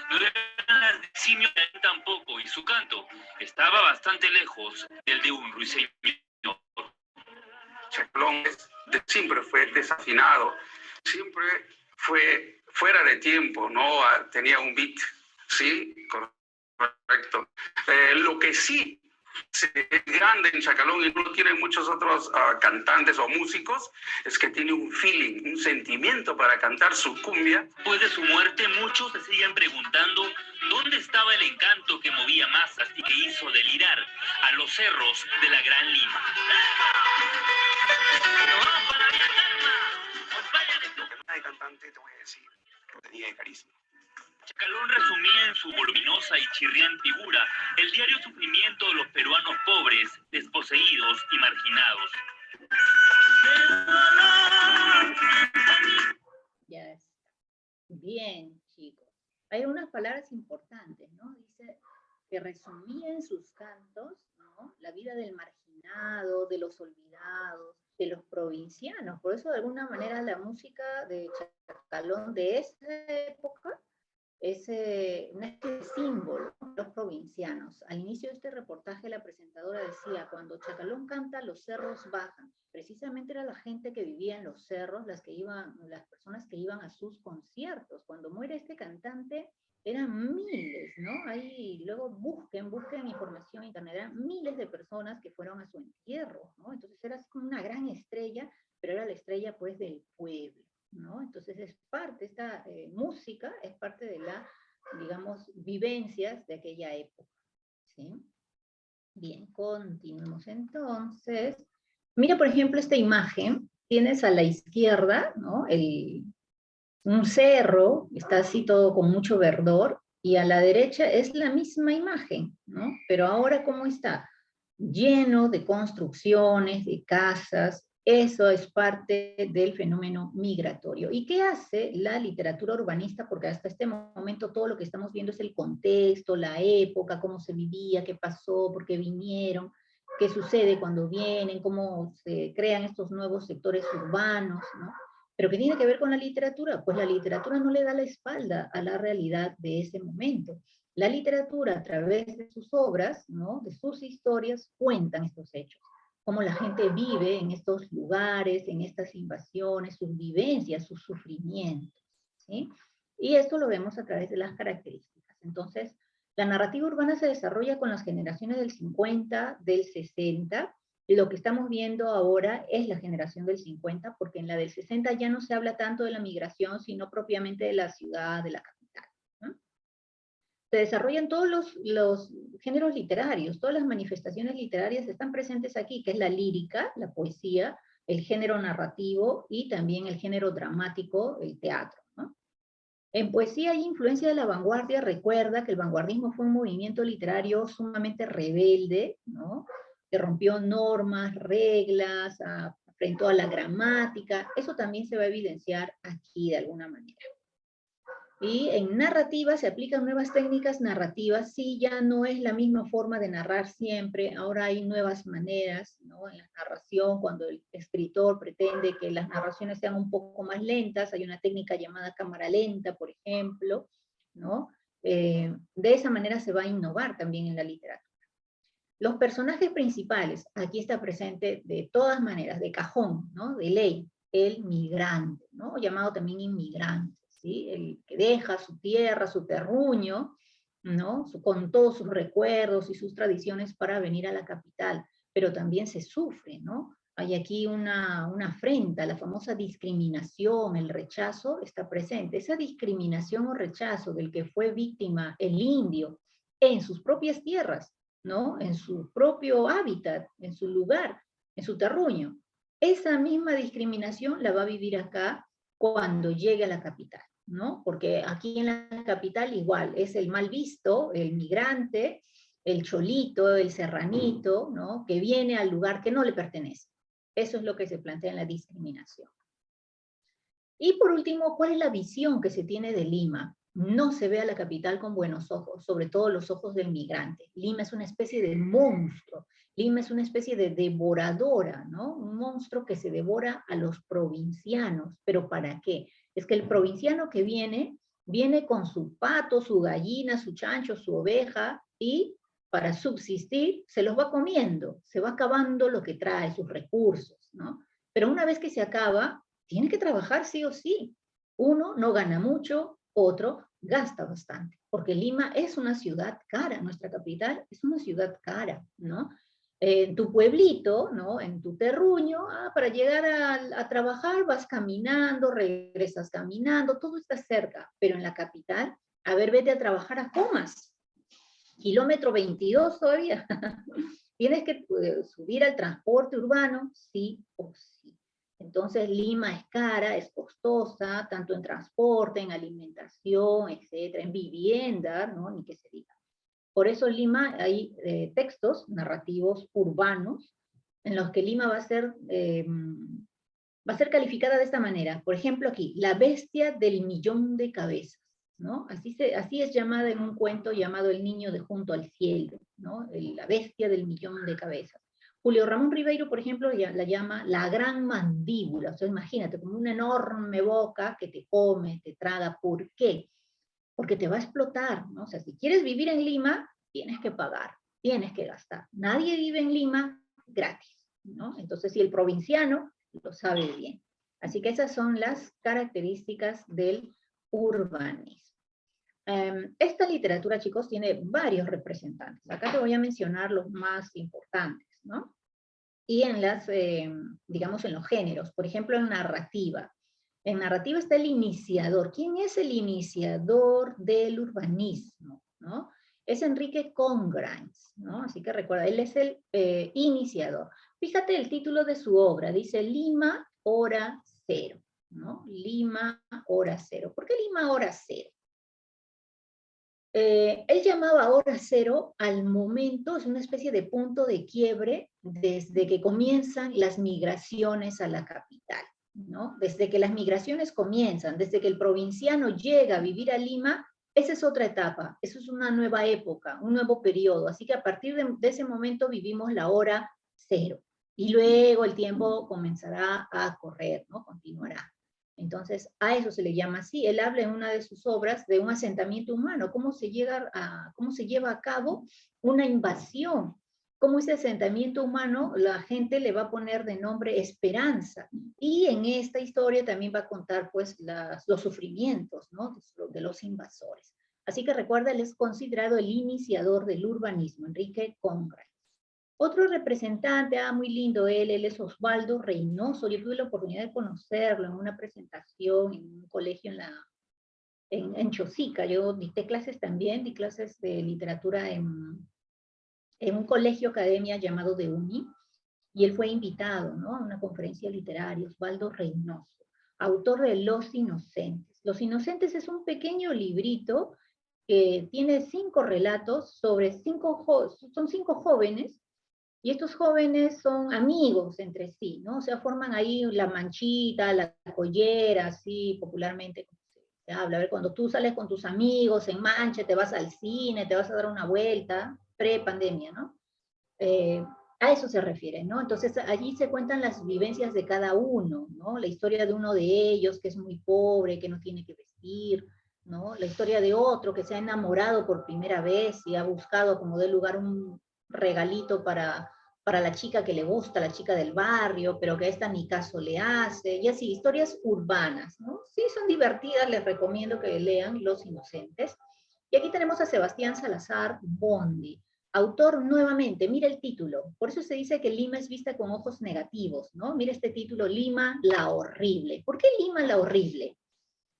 no eran las de Simio tampoco, y su canto estaba bastante lejos del de un ruiseñor. Chacalón siempre fue desafinado, siempre fue fuera de tiempo, no tenía un beat, sí, correcto. Lo que sí es grande en Chacalón y no tienen muchos otros cantantes o músicos, es que tiene un feeling, un sentimiento para cantar su cumbia. Después de su muerte, muchos se siguen preguntando dónde estaba el encanto que movía masas y que hizo delirar a los cerros de la Gran Lima. De cantante, te voy a decir, lo tenía de carisma. Chacalón resumía en su voluminosa y chirriante figura el diario sufrimiento de los peruanos pobres, desposeídos y marginados. Ya está. Bien, chicos. Hay unas palabras importantes, ¿no? Dice que resumía en sus cantos, ¿no? La vida del marginado, de los olvidados, de los provincianos. Por eso, de alguna manera, la música de Chacalón de esa época una especie de símbolo de los provincianos. Al inicio de este reportaje la presentadora decía, cuando Chacalón canta, los cerros bajan. Precisamente era la gente que vivía en los cerros, las personas que iban a sus conciertos. Cuando muere este cantante, eran miles, ¿no? Ahí luego busquen información en internet, eran miles de personas que fueron a su entierro, ¿no? Entonces era como una gran estrella, pero era la estrella pues del pueblo, ¿no? Entonces es parte, esta música es parte de digamos, vivencias de aquella época, ¿sí? Bien, continuemos entonces. Mira, por ejemplo, esta imagen, tienes a la izquierda, ¿no? Un cerro, está así todo con mucho verdor, y a la derecha es la misma imagen, ¿no? Pero ahora, ¿cómo está? Lleno de construcciones, de casas, eso es parte del fenómeno migratorio. ¿Y qué hace la literatura urbanista? Porque hasta este momento todo lo que estamos viendo es el contexto, la época, cómo se vivía, qué pasó, por qué vinieron, qué sucede cuando vienen, cómo se crean estos nuevos sectores urbanos, ¿no? ¿Pero qué tiene que ver con la literatura? Pues la literatura no le da la espalda a la realidad de ese momento. La literatura, a través de sus obras, ¿no? De sus historias, cuentan estos hechos. Cómo la gente vive en estos lugares, en estas invasiones, sus vivencias, sus sufrimientos, ¿sí? Y esto lo vemos a través de las características. Entonces, la narrativa urbana se desarrolla con las generaciones del 50, del 60, y lo que estamos viendo ahora es la generación del 50, porque en la del 60 ya no se habla tanto de la migración, sino propiamente de la ciudad, de la capital, ¿no? Se desarrollan todos los géneros literarios, todas las manifestaciones literarias están presentes aquí, que es la lírica, la poesía, el género narrativo y también el género dramático, el teatro, ¿no? En poesía hay influencia de la vanguardia. Recuerda que el vanguardismo fue un movimiento literario sumamente rebelde, ¿no? Que rompió normas, reglas, enfrentó a la gramática. Eso también se va a evidenciar aquí de alguna manera. Y en narrativa se aplican nuevas técnicas narrativas. Sí, ya no es la misma forma de narrar siempre, ahora hay nuevas maneras, ¿no? En la narración, cuando el escritor pretende que las narraciones sean un poco más lentas, hay una técnica llamada cámara lenta, por ejemplo, ¿no? De esa manera se va a innovar también en la literatura. Los personajes principales, aquí está presente de todas maneras, de cajón, ¿no? De ley, el migrante, ¿no? Llamado también inmigrante, ¿sí? El que deja su tierra, su terruño, ¿no? Con todos sus recuerdos y sus tradiciones para venir a la capital, pero también se sufre, ¿no? Hay aquí una afrenta, la famosa discriminación, el rechazo está presente. Esa discriminación o rechazo del que fue víctima el indio en sus propias tierras, ¿no? En su propio hábitat, en su lugar, en su terruño. Esa misma discriminación la va a vivir acá cuando llegue a la capital, ¿no? Porque aquí en la capital igual, es el mal visto, el migrante, el cholito, el serranito, ¿no? Que viene al lugar que no le pertenece. Eso es lo que se plantea en la discriminación. Y por último, ¿cuál es la visión que se tiene de Lima? No se ve a la capital con buenos ojos, sobre todo los ojos del migrante. Lima es una especie de monstruo, Lima es una especie de devoradora, ¿no? Un monstruo que se devora a los provincianos. ¿Pero para qué? Es que el provinciano que viene con su pato, su gallina, su chancho, su oveja, y para subsistir se los va comiendo, se va acabando lo que trae, sus recursos, ¿no? Pero una vez que se acaba, tiene que trabajar sí o sí. Uno no gana mucho, otro gasta bastante, porque Lima es una ciudad cara, nuestra capital es una ciudad cara, ¿no? En tu pueblito, ¿no? En tu terruño, para llegar a trabajar vas caminando, regresas caminando, todo está cerca, pero en la capital, a ver, vete a trabajar a Comas, kilómetro 22 todavía. Tienes que subir al transporte urbano, sí o sí. Entonces Lima es cara, es costosa, tanto en transporte, en alimentación, etcétera, en vivienda, ¿no? Ni que se diga. Por eso en Lima hay textos narrativos urbanos en los que Lima va a ser calificada de esta manera. Por ejemplo aquí, la bestia del millón de cabezas, ¿no? Así es llamada en un cuento llamado El niño de junto al cielo, ¿no? La bestia del millón de cabezas. Julio Ramón Ribeiro, por ejemplo, la llama la gran mandíbula. O sea, imagínate, como una enorme boca que te come, te traga. ¿Por qué? porque te va a explotar, ¿no? O sea, si quieres vivir en Lima, tienes que pagar, tienes que gastar. Nadie vive en Lima gratis, ¿no? Entonces, si el provinciano lo sabe bien. Así que esas son las características del urbanismo. Esta literatura, chicos, tiene varios representantes. Acá te voy a mencionar los más importantes, ¿no? Y en las, digamos, en los géneros. Por ejemplo, en narrativa. En narrativa está el iniciador. ¿Quién es el iniciador del urbanismo? ¿No? Es Enrique Congrines, ¿no? Así que recuerda, él es el iniciador. Fíjate el título de su obra, dice Lima, hora cero, ¿no? Lima, hora cero. ¿Por qué Lima, hora cero? Él llamaba hora cero al momento, es una especie de punto de quiebre desde que comienzan las migraciones a la capital, ¿no? Desde que las migraciones comienzan, desde que el provinciano llega a vivir a Lima, esa es otra etapa, eso es una nueva época, un nuevo periodo, así que a partir de ese momento vivimos la hora cero, y luego el tiempo comenzará a correr, ¿no? Continuará. Entonces, a eso se le llama así. Él habla en una de sus obras de un asentamiento humano, cómo se lleva a cabo una invasión, cómo ese asentamiento humano la gente le va a poner de nombre esperanza. Y en esta historia también va a contar pues los sufrimientos, ¿no? de los invasores. Así que recuerda, él es considerado el iniciador del urbanismo, Enrique Congrines. Otro representante, muy lindo él es Osvaldo Reynoso. Yo tuve la oportunidad de conocerlo en una presentación en un colegio en Chosica. Yo dicté clases también, di clases de literatura en un colegio academia llamado de Uni, y él fue invitado, ¿no? A una conferencia literaria, Osvaldo Reynoso, autor de Los Inocentes. Los Inocentes es un pequeño librito que tiene 5 relatos sobre son 5 jóvenes. Y estos jóvenes son amigos entre sí, ¿no? O sea, forman ahí la manchita, la collera, así popularmente se habla. A ver, cuando tú sales con tus amigos en mancha, te vas al cine, te vas a dar una vuelta, pre-pandemia, ¿no? A eso se refiere, ¿no? Entonces, allí se cuentan las vivencias de cada uno, ¿no? La historia de uno de ellos, que es muy pobre, que no tiene que vestir, ¿no? La historia de otro que se ha enamorado por primera vez y ha buscado como de lugar un regalito para la chica que le gusta, la chica del barrio, pero que a esta ni caso le hace, y así, historias urbanas, ¿no? Sí, son divertidas, les recomiendo que lean Los Inocentes. Y aquí tenemos a Sebastián Salazar Bondy, autor nuevamente, mira el título, por eso se dice que Lima es vista con ojos negativos, ¿no? Mira este título, Lima la horrible. ¿Por qué Lima la horrible?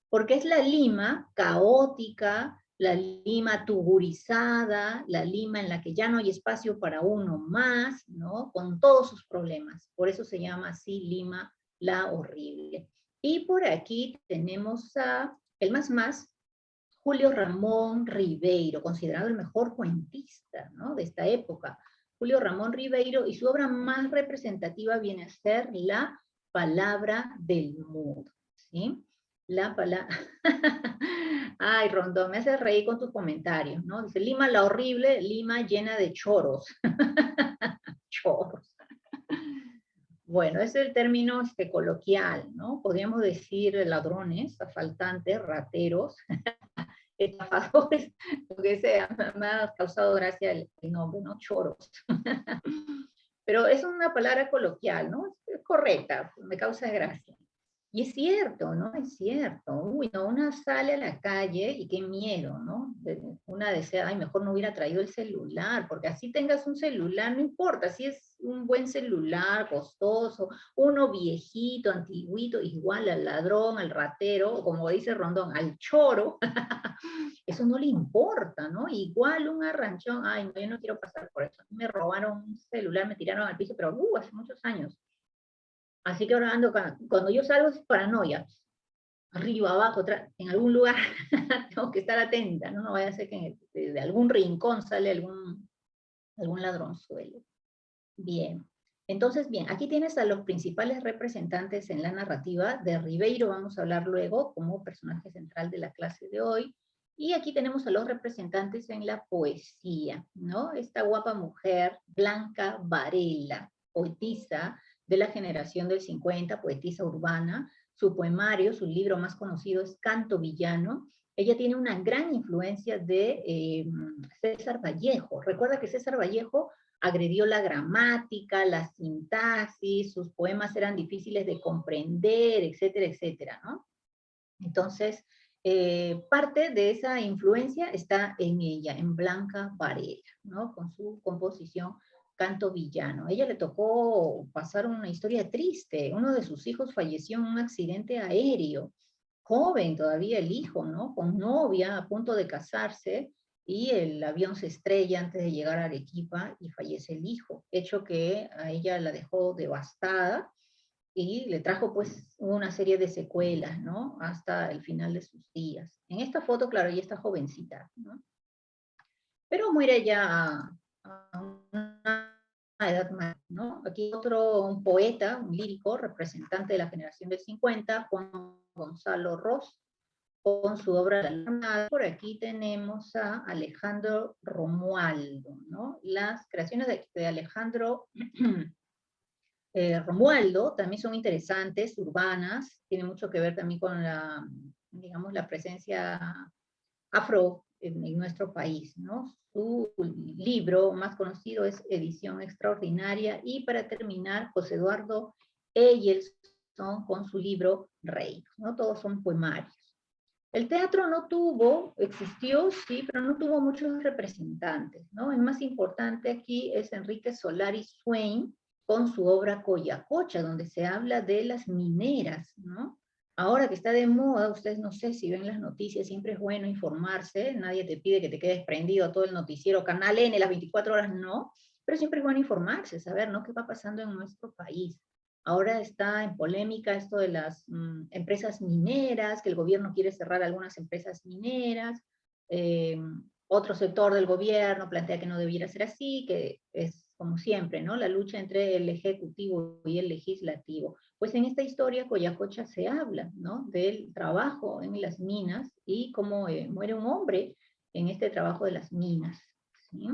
Porque es la Lima caótica, la Lima tuburizada, la Lima en la que ya no hay espacio para uno más, ¿no? Con todos sus problemas. Por eso se llama así Lima la horrible. Y por aquí tenemos a el más, Julio Ramón Ribeiro, considerado el mejor cuentista, ¿no? De esta época. Julio Ramón Ribeiro, y su obra más representativa viene a ser La palabra del mudo, ¿sí? La palabra... Ay, Rondón, me haces reír con tus comentarios, ¿no? Dice, Lima la horrible, Lima llena de choros. Choros. Bueno, ese es el término coloquial, ¿no? Podríamos decir ladrones, asaltantes, rateros, estafadores, lo que sea. Me ha causado gracia el nombre, ¿no? Choros. Pero es una palabra coloquial, ¿no? Es correcta, me causa gracia. Y es cierto, ¿no? Es cierto. Uy, no, una sale a la calle y qué miedo, ¿no? Una desea, ay, mejor no hubiera traído el celular, porque así tengas un celular, no importa, si es un buen celular, costoso, uno viejito, antiguito, igual al ladrón, al ratero, o como dice Rondón, al choro, eso no le importa, ¿no? Igual un arranchón, ay, no, yo no quiero pasar por eso. Me robaron un celular, me tiraron al piso, pero hace muchos años. Así que ahora ando, cuando yo salgo es paranoia, arriba, abajo, en algún lugar, tengo que estar atenta, ¿no? No vaya a ser que de algún rincón sale algún ladronzuelo. Bien, entonces, bien, aquí tienes a los principales representantes en la narrativa. De Ribeiro vamos a hablar luego como personaje central de la clase de hoy. Y aquí tenemos a los representantes en la poesía, ¿no? Esta guapa mujer, Blanca Varela, poetisa de la generación del 50, poetisa urbana. Su poemario, su libro más conocido es Canto Villano. ella tiene una gran influencia de César Vallejo. Recuerda que César Vallejo agredió la gramática, la sintaxis, sus poemas eran difíciles de comprender, etcétera, etcétera, ¿no? Entonces, parte de esa influencia está en ella, en Blanca Varela, ¿no? Con su composición Canto Villano. A ella le tocó pasar una historia triste. Uno de sus hijos falleció en un accidente aéreo. Joven todavía el hijo, ¿no? Con novia, a punto de casarse, y el avión se estrella antes de llegar a Arequipa y fallece el hijo. Hecho que a ella la dejó devastada y le trajo pues una serie de secuelas, ¿no? Hasta el final de sus días. En esta foto, claro, ella está jovencita, ¿no? Pero muere ya a una edad más, ¿no? Aquí otro, un poeta, un lírico, representante de la generación del 50, Juan Gonzalo Ross, con su obra La Luna. Por aquí tenemos a Alejandro Romualdo, ¿no? Las creaciones de Alejandro Romualdo también son interesantes, urbanas, tiene mucho que ver también con la, digamos, la presencia afro en nuestro país, ¿no? Su libro más conocido es Edición Extraordinaria, y para terminar, José Eduardo Eyelson con su libro Rey, ¿no? Todos son poemarios. El teatro no tuvo, existió, sí, pero no tuvo muchos representantes, ¿no? El más importante aquí es Enrique Solari Swain, con su obra Coyacocha, donde se habla de las mineras, ¿no? Ahora que está de moda, ustedes no sé si ven las noticias, siempre es bueno informarse, nadie te pide que te quedes prendido a todo el noticiero, Canal N, las 24 horas, no, pero siempre es bueno informarse, saber, ¿no? ¿Qué va pasando en nuestro país? Ahora está en polémica esto de las empresas mineras, que el gobierno quiere cerrar algunas empresas mineras, otro sector del gobierno plantea que no debiera ser así, que es como siempre, ¿no? La lucha entre el ejecutivo y el legislativo. Pues en esta historia, Coyacocha, se habla, ¿no? Del trabajo en las minas y cómo muere un hombre en este trabajo de las minas, ¿sí?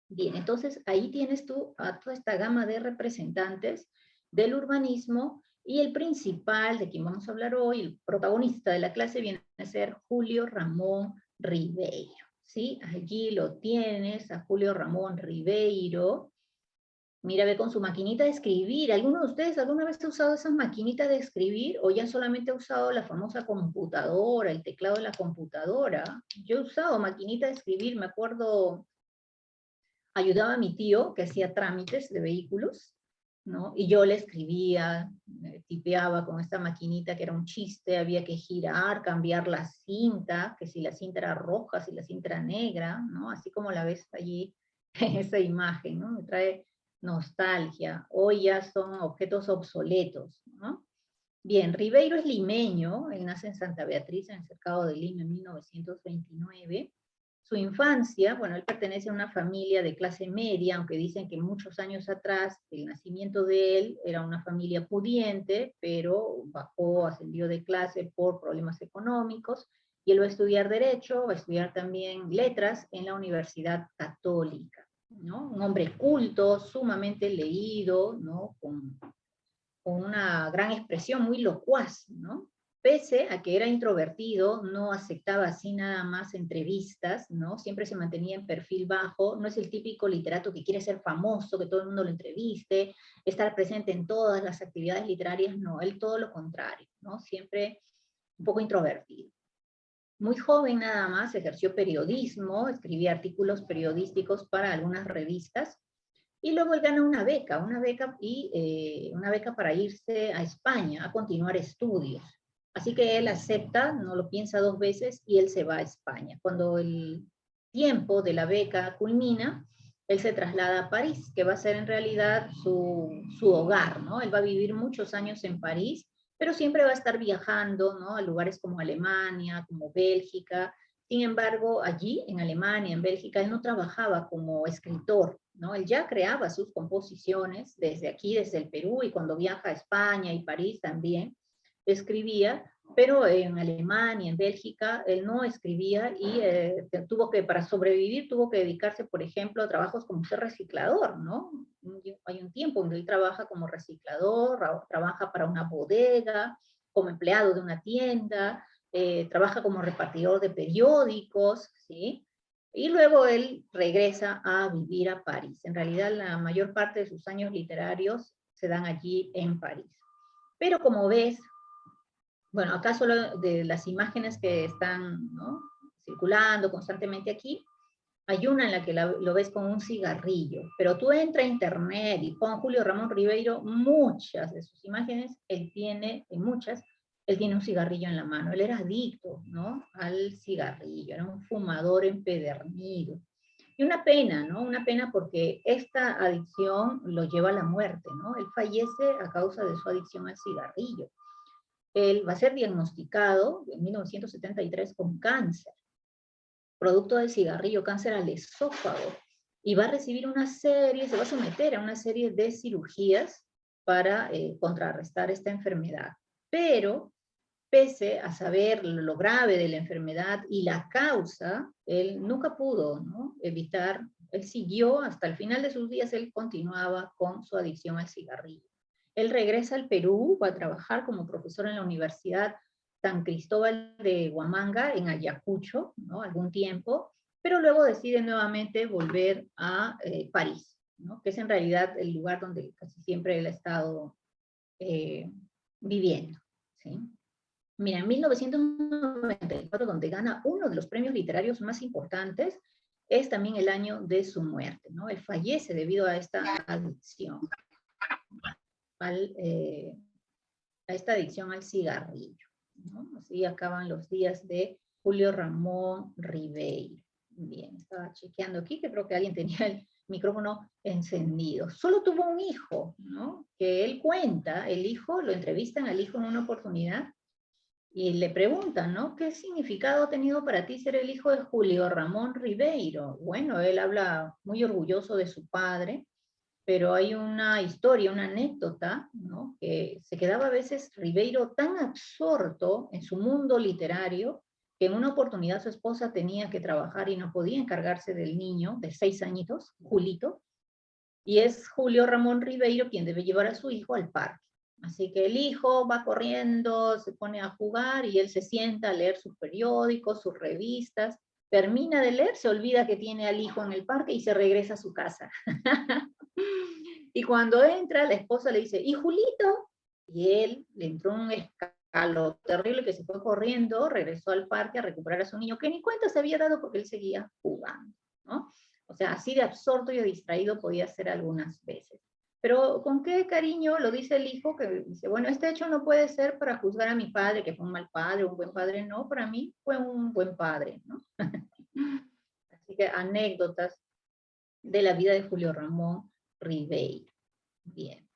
Bien, entonces ahí tienes tú a toda esta gama de representantes del urbanismo, y el principal, de quien vamos a hablar hoy, el protagonista de la clase, viene a ser Julio Ramón Ribeiro, ¿sí? Allí lo tienes, a Julio Ramón Ribeiro. Mira, ve con su maquinita de escribir. ¿Alguno de ustedes alguna vez ha usado esas maquinitas de escribir, o ya solamente ha usado la famosa computadora, el teclado de la computadora? Yo he usado maquinita de escribir, me acuerdo, ayudaba a mi tío que hacía trámites de vehículos, ¿no? Y yo le escribía, tipeaba con esta maquinita que era un chiste, había que girar, cambiar la cinta, que si la cinta era roja, si la cinta era negra, ¿no? Así como la ves allí en esa imagen, ¿no? Me trae nostalgia. Hoy ya son objetos obsoletos, ¿no? Bien, Ribeiro es limeño, él nace en Santa Beatriz, en el cercado de Lima, en 1929. Su infancia, bueno, él pertenece a una familia de clase media, aunque dicen que muchos años atrás, el nacimiento de él era una familia pudiente, pero bajó, ascendió de clase por problemas económicos, y él va a estudiar Derecho, va a estudiar también Letras en la Universidad Católica, ¿no? Un hombre culto, sumamente leído, ¿no? Con una gran expresión, muy locuaz, ¿no? Pese a que era introvertido, no aceptaba así nada más entrevistas, ¿no? Siempre se mantenía en perfil bajo, no es el típico literato que quiere ser famoso, que todo el mundo lo entreviste, estar presente en todas las actividades literarias, no, él todo lo contrario, ¿no? Siempre un poco introvertido. Muy joven nada más ejerció periodismo, escribía artículos periodísticos para algunas revistas, y luego él gana una beca una beca para irse a España a continuar estudios. Así que él acepta, no lo piensa dos veces, y él se va a España. Cuando el tiempo de la beca culmina, él se traslada a París, que va a ser en realidad su hogar, ¿no? Él va a vivir muchos años en París, pero siempre va a estar viajando, ¿no? A lugares como Alemania, como Bélgica. Sin embargo, allí, en Alemania, en Bélgica, él no trabajaba como escritor, ¿no? Él ya creaba sus composiciones desde aquí, desde el Perú, y cuando viaja a España y París también escribía, pero en Alemania, en Bélgica, él no escribía, y para sobrevivir, tuvo que dedicarse, por ejemplo, a trabajos como ser reciclador, ¿no? Hay un tiempo donde él trabaja como reciclador, trabaja para una bodega, como empleado de una tienda, trabaja como repartidor de periódicos, ¿sí? Y luego él regresa a vivir a París. En realidad la mayor parte de sus años literarios se dan allí en París. Pero como ves, bueno, acá solo de las imágenes que están, ¿no?, circulando constantemente aquí, hay una en la que lo ves con un cigarrillo, pero tú entras a internet y pon Julio Ramón Ribeiro, muchas de sus imágenes, él tiene un cigarrillo en la mano. Él era adicto, ¿no?, al cigarrillo, era un fumador empedernido. Y una pena, ¿no? Una pena porque esta adicción lo lleva a la muerte, ¿no? Él fallece a causa de su adicción al cigarrillo. Él va a ser diagnosticado en 1973 con cáncer, producto del cigarrillo, cáncer al esófago, y va a recibir se va a someter a una serie de cirugías para contrarrestar esta enfermedad. Pero, pese a saber lo grave de la enfermedad y la causa, él nunca pudo, ¿no?, evitar, él siguió hasta el final de sus días, él continuaba con su adicción al cigarrillo. Él regresa al Perú, va a trabajar como profesor en la Universidad San Cristóbal de Huamanga, en Ayacucho, ¿no?, algún tiempo, pero luego decide nuevamente volver a París, ¿no?, que es en realidad el lugar donde casi siempre él ha estado viviendo, ¿sí? Mira, en 1994, donde gana uno de los premios literarios más importantes, es también el año de su muerte, ¿no? Él fallece debido a esta adicción, a esta adicción al cigarrillo, ¿no? Así acaban los días de Julio Ramón Ribeiro. Bien, estaba chequeando aquí, que creo que alguien tenía el micrófono encendido. Solo tuvo un hijo, ¿no?, que él cuenta, el hijo, lo entrevistan al hijo en una oportunidad, y le preguntan, ¿no?, ¿qué significado ha tenido para ti ser el hijo de Julio Ramón Ribeiro? Bueno, él habla muy orgulloso de su padre, pero hay una historia, una anécdota, ¿no?, que se quedaba a veces Ribeiro tan absorto en su mundo literario, que en una oportunidad su esposa tenía que trabajar y no podía encargarse del niño de 6 añitos, Julito, y es Julio Ramón Ribeiro quien debe llevar a su hijo al parque. Así que el hijo va corriendo, se pone a jugar y él se sienta a leer sus periódicos, sus revistas, termina de leer, se olvida que tiene al hijo en el parque y se regresa a su casa. Y cuando entra, la esposa le dice, ¿y Julito? Y él le entró un escalo terrible, que se fue corriendo, regresó al parque a recuperar a su niño, que ni cuenta se había dado porque él seguía jugando, ¿no? O sea, así de absorto y de distraído podía ser algunas veces. Pero con qué cariño lo dice el hijo, que dice, bueno, este hecho no puede ser para juzgar a mi padre, que fue un mal padre, un buen padre, no, para mí fue un buen padre, ¿no? Así que anécdotas de la vida de Julio Ramón Ribeiro. Bien.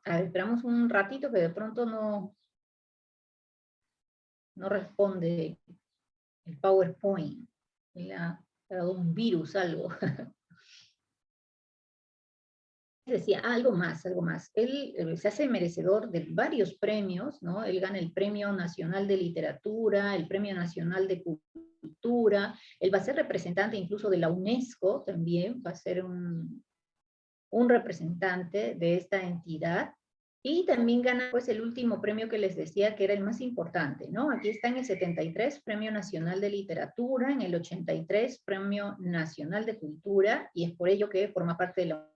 A ver, esperamos un ratito que de pronto no responde el PowerPoint. Le ha dado un virus, algo. Decía, algo más. Él se hace merecedor de varios premios, ¿no? Él gana el Premio Nacional de Literatura, el Premio Nacional de Cultura, él va a ser representante incluso de la UNESCO también, va a ser un representante de esta entidad, y también gana pues el último premio que les decía que era el más importante, ¿no? Aquí está en el 73, Premio Nacional de Literatura, en el 83, Premio Nacional de Cultura, y es por ello que forma parte de la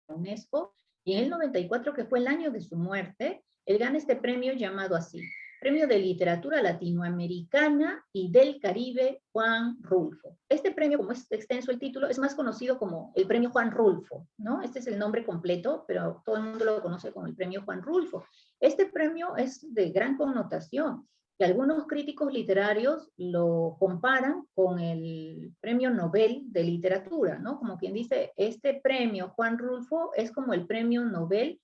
UNESCO, y en el 94, que fue el año de su muerte, él gana este premio llamado así, Premio de Literatura Latinoamericana y del Caribe Juan Rulfo. Este premio, como es extenso el título, es más conocido como el Premio Juan Rulfo, ¿no? Este es el nombre completo, pero todo el mundo lo conoce como el Premio Juan Rulfo. Este premio es de gran connotación, que algunos críticos literarios lo comparan con el Premio Nobel de Literatura, ¿no? Como quien dice, este premio Juan Rulfo es como el Premio Nobel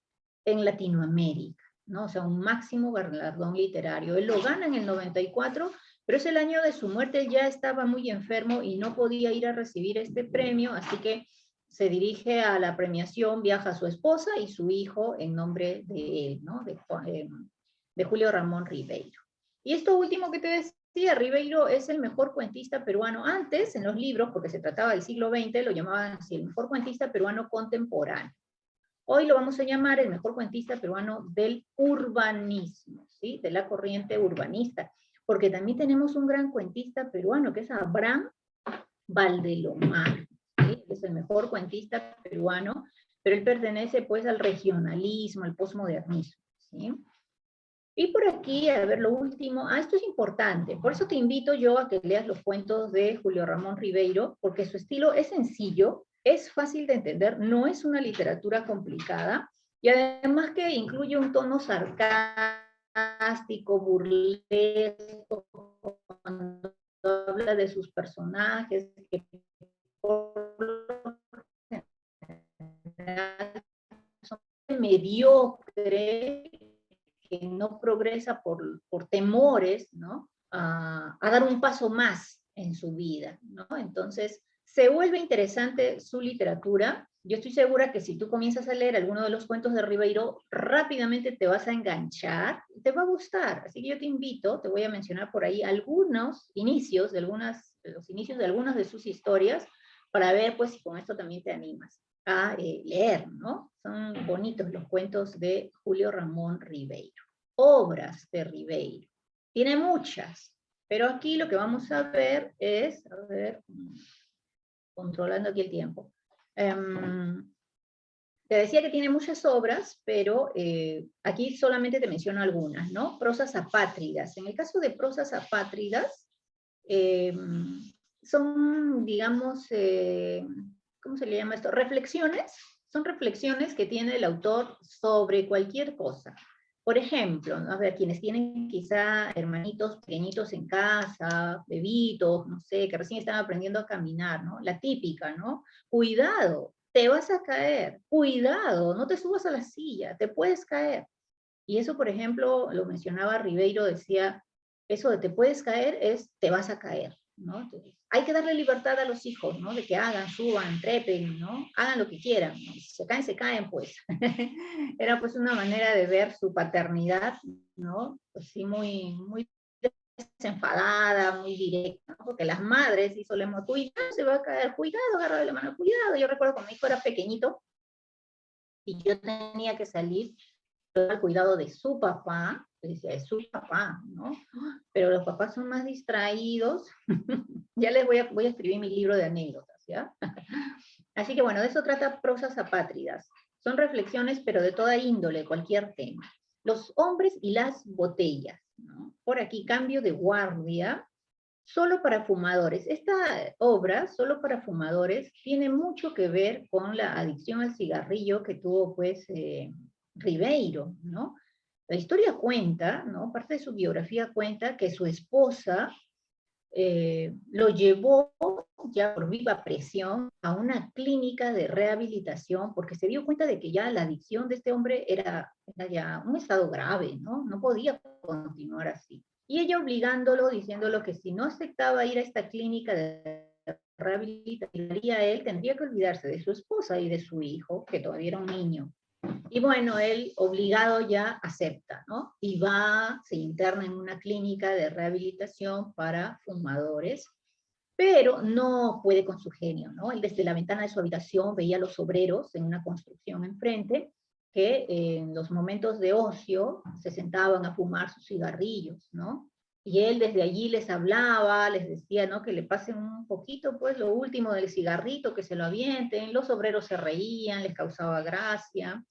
en Latinoamérica, ¿no? O sea, un máximo galardón literario. Él lo gana en el 94, pero es el año de su muerte, él ya estaba muy enfermo y no podía ir a recibir este premio, así que se dirige a la premiación, viaja a su esposa y su hijo en nombre de él, ¿no? De Julio Ramón Ribeiro. Y esto último que te decía, Ribeiro es el mejor cuentista peruano. Antes, en los libros, porque se trataba del siglo XX, lo llamaban así, el mejor cuentista peruano contemporáneo. Hoy lo vamos a llamar el mejor cuentista peruano del urbanismo, ¿sí? De la corriente urbanista, porque también tenemos un gran cuentista peruano, que es Abraham Valdelomar, ¿sí? Es el mejor cuentista peruano, pero él pertenece pues al regionalismo, al posmodernismo, ¿sí? Y por aquí, a ver, lo último, esto es importante, por eso te invito yo a que leas los cuentos de Julio Ramón Ribeiro, porque su estilo es sencillo, es fácil de entender, no es una literatura complicada, y además que incluye un tono sarcástico, burlesco, cuando habla de sus personajes, que por lo general son mediocres, que no progresa por temores, ¿no? A dar un paso más en su vida, ¿no? Entonces, se vuelve interesante su literatura. Yo estoy segura que si tú comienzas a leer alguno de los cuentos de Ribeiro, rápidamente te vas a enganchar, te va a gustar. Así que yo te invito, te voy a mencionar por ahí algunos inicios los inicios de algunas de sus historias, para ver pues si con esto también te animas a leer, ¿no? Son bonitos los cuentos de Julio Ramón Ribeiro. Obras de Ribeiro. Tiene muchas, pero aquí lo que vamos a ver es, a ver, controlando aquí el tiempo. Te decía que tiene muchas obras, pero aquí solamente te menciono algunas, ¿no? Prosas apátridas. En el caso de prosas apátridas, son, digamos, ¿cómo se le llama esto? Reflexiones. Son reflexiones que tiene el autor sobre cualquier cosa. Por ejemplo, ¿no? A ver, quienes tienen quizá hermanitos pequeñitos en casa, bebitos, no sé, que recién están aprendiendo a caminar, ¿no? La típica, ¿no? Cuidado, te vas a caer. Cuidado, no te subas a la silla, te puedes caer. Y eso, por ejemplo, lo mencionaba Ribeiro, decía, eso de te puedes caer es te vas a caer, ¿no? Entonces, hay que darle libertad a los hijos, ¿no? De que hagan, suban, trepen, ¿no? Hagan lo que quieran, ¿no? Si se caen, pues. Era pues una manera de ver su paternidad, ¿no? Pues sí, muy, muy desenfadada, muy directa, ¿no? Porque las madres sí solemos, cuidado, se va a caer, cuidado, agarra de la mano, cuidado. Yo recuerdo cuando mi hijo era pequeñito y yo tenía que salir al cuidado de su papá, decía, es su papá, ¿no? Pero los papás son más distraídos. Ya les voy a escribir mi libro de anécdotas, ¿ya? Así que bueno, de eso trata Prosas apátridas. Son reflexiones, pero de toda índole, cualquier tema. Los hombres y las botellas, ¿no? Por aquí, cambio de guardia, solo para fumadores. Esta obra, solo para fumadores, tiene mucho que ver con la adicción al cigarrillo que tuvo, pues, Ribeiro, ¿no? La historia cuenta, ¿no? Parte de su biografía cuenta que su esposa lo llevó ya por viva presión a una clínica de rehabilitación porque se dio cuenta de que ya la adicción de este hombre era ya un estado grave, ¿no? No podía continuar así. Y ella obligándolo, diciéndolo que si no aceptaba ir a esta clínica de rehabilitación, él tendría que olvidarse de su esposa y de su hijo, que todavía era un niño. Y bueno, él obligado ya acepta, ¿no? Y va, se interna en una clínica de rehabilitación para fumadores, pero no puede con su genio, ¿no? Él desde la ventana de su habitación veía a los obreros en una construcción enfrente, que en los momentos de ocio se sentaban a fumar sus cigarrillos, ¿no? Y él desde allí les hablaba, les decía, ¿no? Que le pasen un poquito, pues, lo último del cigarrito, que se lo avienten. Los obreros se reían, les causaba gracia.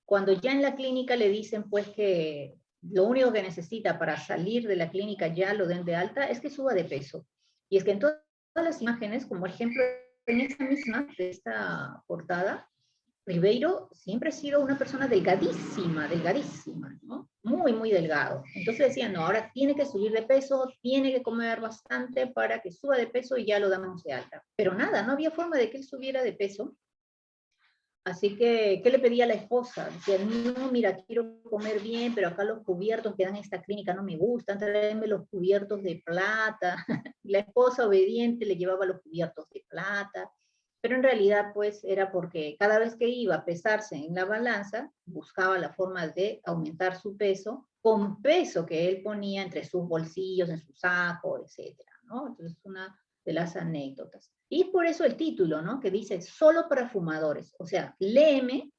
Cuando ya en la clínica le dicen, pues, que lo único que necesita para salir de la clínica ya lo den de alta, es que suba de peso. Y es que en todas las imágenes, como ejemplo en esta misma, de esta portada, Ribeiro siempre ha sido una persona delgadísima, delgadísima, ¿no? Muy, muy delgado. Entonces decían, no, ahora tiene que subir de peso, tiene que comer bastante para que suba de peso y ya lo damos de alta. Pero nada, no había forma de que él subiera de peso. Así que, ¿qué le pedía a la esposa? Decía, no, mira, quiero comer bien, pero acá los cubiertos que dan en esta clínica no me gustan, tráeme los cubiertos de plata. La esposa obediente le llevaba los cubiertos de plata, pero en realidad pues era porque cada vez que iba a pesarse en la balanza, buscaba la forma de aumentar su peso con peso que él ponía entre sus bolsillos, en su saco, etcétera, ¿no? Entonces, una de las anécdotas. Y por eso el título, ¿no? Que dice, solo para fumadores. O sea, léeme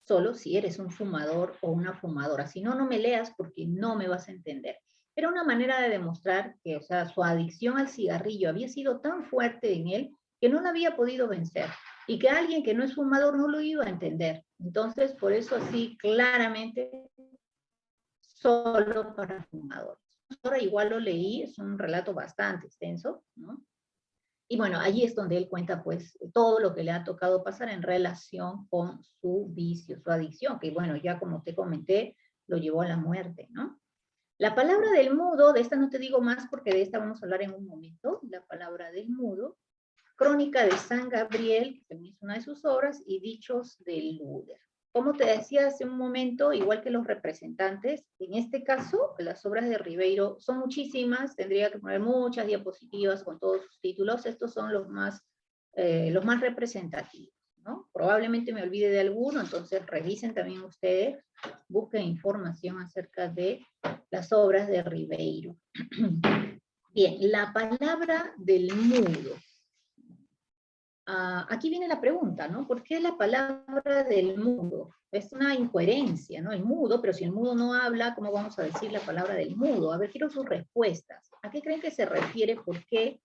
solo si eres un fumador o una fumadora. Si no, no me leas porque no me vas a entender. Era una manera de demostrar que, o sea, su adicción al cigarrillo había sido tan fuerte en él que no la había podido vencer y que alguien que no es fumador no lo iba a entender. Entonces, por eso así claramente, solo para fumadores. Ahora igual lo leí, es un relato bastante extenso, ¿no? Y bueno, allí es donde él cuenta pues todo lo que le ha tocado pasar en relación con su vicio, su adicción, que bueno, ya como te comenté, lo llevó a la muerte, ¿no? La palabra del mudo, de esta no te digo más porque de esta vamos a hablar en un momento, la palabra del mudo, Crónica de San Gabriel, que también es una de sus obras, y Dichos de Luder. Como te decía hace un momento, igual que los representantes, en este caso, las obras de Ribeiro son muchísimas, tendría que poner muchas diapositivas con todos sus títulos, estos son los más representativos, ¿no? Probablemente me olvide de alguno, entonces revisen también ustedes, busquen información acerca de las obras de Ribeiro. Bien, la palabra del mudo. Aquí viene la pregunta, ¿no? ¿Por qué la palabra del mudo? Es una incoherencia, ¿no? El mudo, pero si el mudo no habla, ¿cómo vamos a decir la palabra del mudo? A ver, quiero sus respuestas. ¿A qué creen que se refiere? ¿Por qué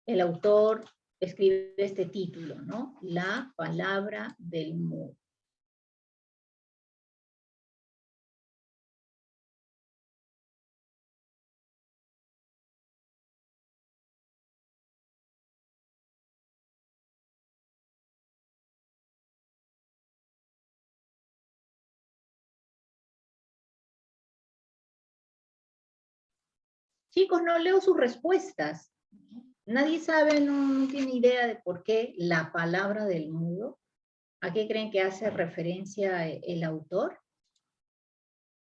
el autor escribe este título, ¿no? La palabra del mudo. Chicos, no leo sus respuestas. Nadie sabe, no tiene idea de por qué la palabra del mudo. ¿A qué creen que hace referencia el autor?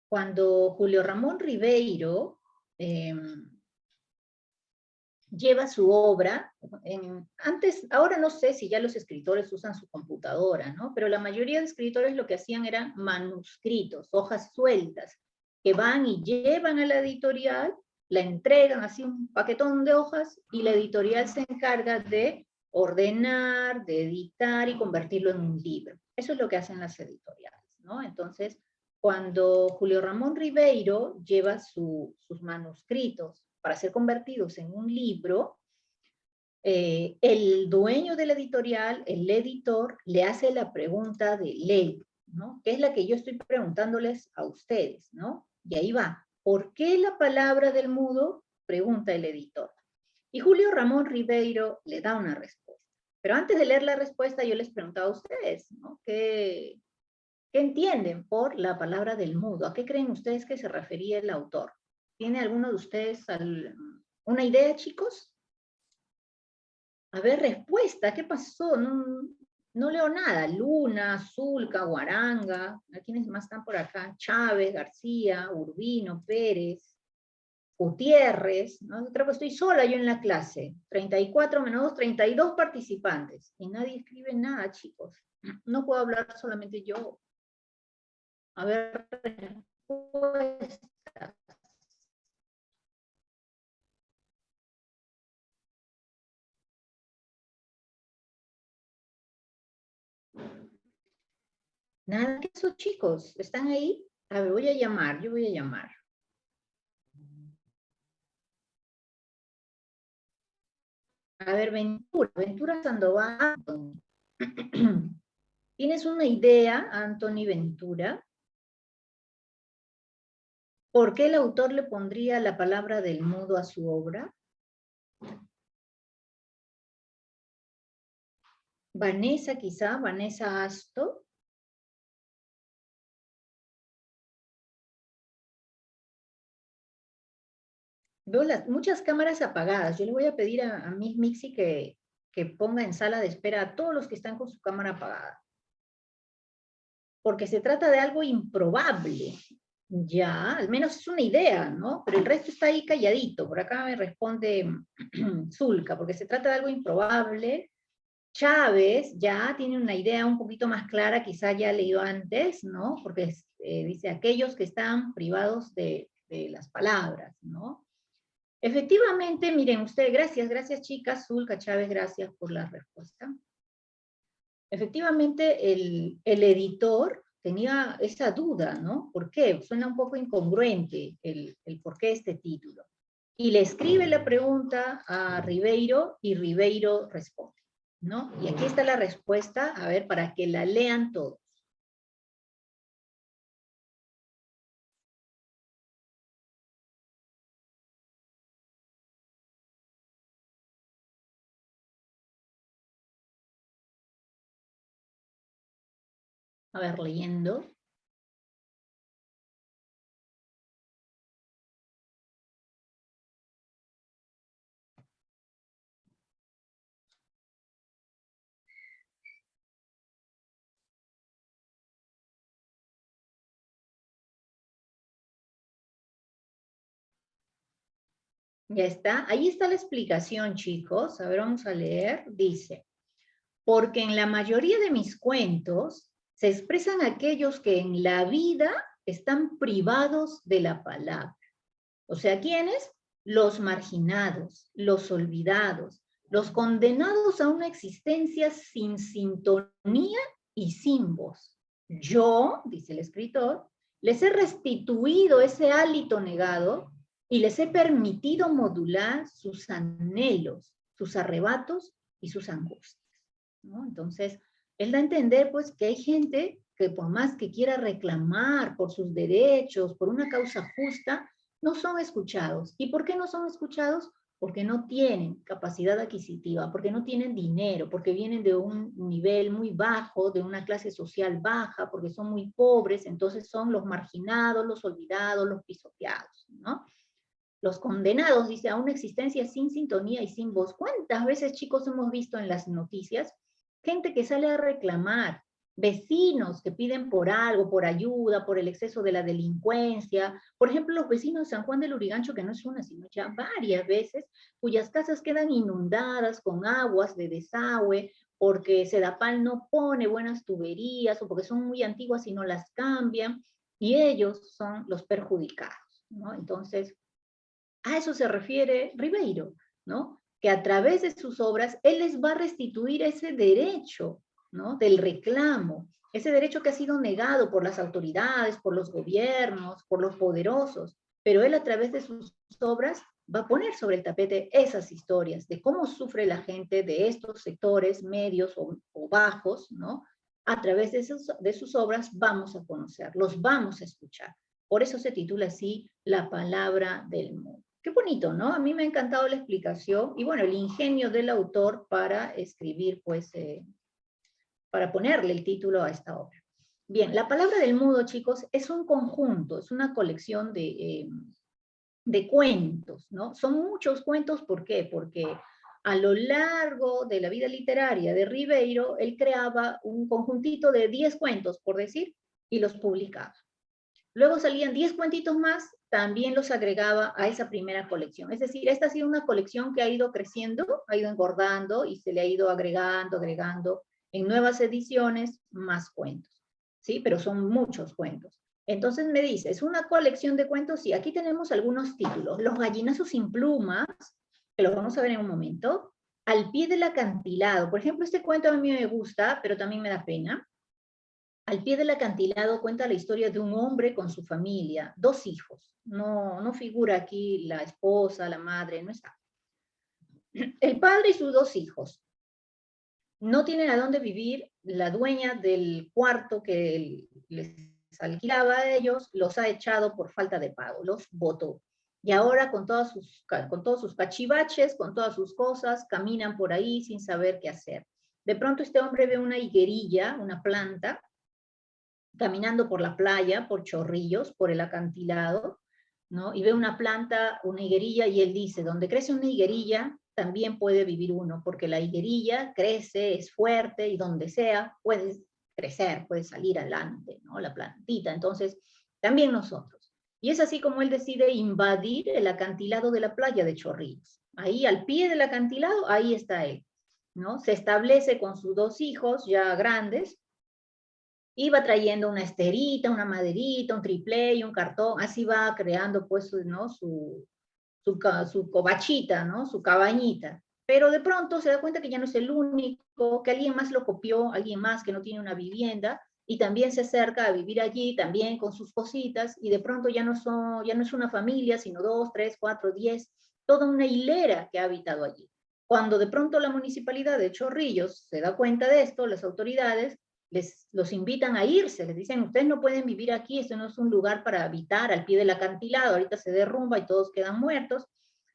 Cuando Julio Ramón Ribeiro lleva su obra, antes, ahora no sé si ya los escritores usan su computadora, ¿no? Pero la mayoría de escritores lo que hacían eran manuscritos, hojas sueltas, que van y llevan a la editorial, la entregan así un paquetón de hojas, y la editorial se encarga de ordenar, de editar y convertirlo en un libro. Eso es lo que hacen las editoriales, ¿no? Entonces, cuando Julio Ramón Ribeiro lleva sus manuscritos para ser convertidos en un libro, el dueño de la editorial, el editor, le hace la pregunta de ley, ¿no? Que es la que yo estoy preguntándoles a ustedes, ¿no? Y ahí va. ¿Por qué la palabra del mudo? Pregunta el editor. Y Julio Ramón Ribeiro le da una respuesta. Pero antes de leer la respuesta, yo les preguntaba a ustedes, ¿no? ¿Qué entienden por la palabra del mudo? ¿A qué creen ustedes que se refería el autor? ¿Tiene alguno de ustedes una idea, chicos? A ver, respuesta, ¿qué pasó? No leo nada. Luna, Zulca, Guaranga, ¿quiénes más están por acá? Chávez, García, Urbino, Pérez, Gutiérrez, ¿no? Creo que estoy sola yo en la clase. 34 menos 2, 32 participantes. Y nadie escribe nada, chicos. No puedo hablar solamente yo. A ver, respuesta. Nada que eso, chicos. ¿Están ahí? A ver, voy a llamar, yo voy a llamar. A ver, Ventura Sandoval. ¿Tienes una idea, Anthony Ventura? ¿Por qué el autor le pondría la palabra del mudo a su obra? Vanessa, quizá, Vanessa Asto. Veo muchas cámaras apagadas. Yo le voy a pedir a Miss Mixi que ponga en sala de espera a todos los que están con su cámara apagada. Porque se trata de algo improbable. Ya, al menos es una idea, ¿no? Pero el resto está ahí calladito. Por acá me responde Zulca, porque se trata de algo improbable. Chávez ya tiene una idea un poquito más clara, quizá ya leído antes, ¿no? Porque dice aquellos que están privados de las palabras, ¿no? Efectivamente, miren ustedes, gracias chicas, Zulca, Chávez, gracias por la respuesta. Efectivamente, el editor tenía esa duda, ¿no? ¿Por qué? Suena un poco incongruente el por qué este título. Y le escribe la pregunta a Ribeiro y Ribeiro responde, ¿no? Y aquí está la respuesta, a ver, para que la lean todos. A ver, leyendo. Ya está. Ahí está la explicación, chicos. A ver, vamos a leer. Dice, porque en la mayoría de mis cuentos se expresan aquellos que en la vida están privados de la palabra. O sea, ¿quiénes? Los marginados, los olvidados, los condenados a una existencia sin sintonía y sin voz. Yo, dice el escritor, les he restituido ese hálito negado y les he permitido modular sus anhelos, sus arrebatos y sus angustias, ¿no? Entonces, él da a entender, pues, que hay gente que por más que quiera reclamar por sus derechos, por una causa justa, no son escuchados. ¿Y por qué no son escuchados? Porque no tienen capacidad adquisitiva, porque no tienen dinero, porque vienen de un nivel muy bajo, de una clase social baja, porque son muy pobres, entonces son los marginados, los olvidados, los pisoteados, ¿no? Los condenados, dice, a una existencia sin sintonía y sin voz. ¿Cuántas veces, chicos, hemos visto en las noticias gente que sale a reclamar, vecinos que piden por algo, por ayuda, por el exceso de la delincuencia? Por ejemplo, los vecinos de San Juan del Lurigancho, que no es una, sino ya varias veces, cuyas casas quedan inundadas con aguas de desagüe, porque Sedapal no pone buenas tuberías, o porque son muy antiguas y no las cambian, y ellos son los perjudicados, ¿no? Entonces, a eso se refiere Ribeiro, ¿no? Que a través de sus obras él les va a restituir ese derecho, ¿no? Del reclamo, ese derecho que ha sido negado por las autoridades, por los gobiernos, por los poderosos, pero él a través de sus obras va a poner sobre el tapete esas historias de cómo sufre la gente de estos sectores medios o bajos, ¿no? A través de sus obras vamos a conocer, los vamos a escuchar. Por eso se titula así La palabra del mundo. Qué bonito, ¿no? A mí me ha encantado la explicación y bueno, el ingenio del autor para escribir, pues, para ponerle el título a esta obra. Bien, La palabra del mudo, chicos, es un conjunto, es una colección de cuentos, ¿no? Son muchos cuentos, ¿por qué? Porque a lo largo de la vida literaria de Ribeiro, él creaba un conjuntito de 10 cuentos, por decir, y los publicaba. Luego salían 10 cuentitos más, también los agregaba a esa primera colección. Es decir, esta ha sido una colección que ha ido creciendo, ha ido engordando y se le ha ido agregando en nuevas ediciones más cuentos, ¿sí? Pero son muchos cuentos. Entonces me dice, ¿es una colección de cuentos? Sí, aquí tenemos algunos títulos. Los gallinazos sin plumas, que los vamos a ver en un momento. Al pie del acantilado. Por ejemplo, este cuento a mí me gusta, pero también me da pena. Al pie del acantilado cuenta la historia de un hombre con su familia, 2 hijos. No figura aquí la esposa, la madre, no está. El padre y sus 2 hijos. No tienen a dónde vivir. La dueña del cuarto que les alquilaba a ellos los ha echado por falta de pago, los botó. Y ahora con todos sus cachivaches, con todas sus cosas, caminan por ahí sin saber qué hacer. De pronto este hombre ve una higuerilla, una planta, caminando por la playa, por Chorrillos, por el acantilado, ¿no? Y ve una planta, una higuerilla, y él dice, donde crece una higuerilla, también puede vivir uno, porque la higuerilla crece, es fuerte, y donde sea, puede crecer, puede salir adelante, ¿no? La plantita. Entonces, también nosotros. Y es así como él decide invadir el acantilado de la playa de Chorrillos. Ahí, al pie del acantilado, ahí está él, ¿no? Se establece con sus 2 hijos ya grandes, iba trayendo una esterita, una maderita, un triplé y un cartón, así va creando pues, ¿no? su covachita, ¿no? Su cabañita. Pero de pronto se da cuenta que ya no es el único, que alguien más lo copió, alguien más que no tiene una vivienda, y también se acerca a vivir allí, también con sus cositas, y de pronto ya no es una familia, sino 2, 3, 4, 10, toda una hilera que ha habitado allí. Cuando de pronto la municipalidad de Chorrillos se da cuenta de esto, las autoridades los invitan a irse, les dicen, ustedes no pueden vivir aquí, esto no es un lugar para habitar al pie del acantilado, ahorita se derrumba y todos quedan muertos,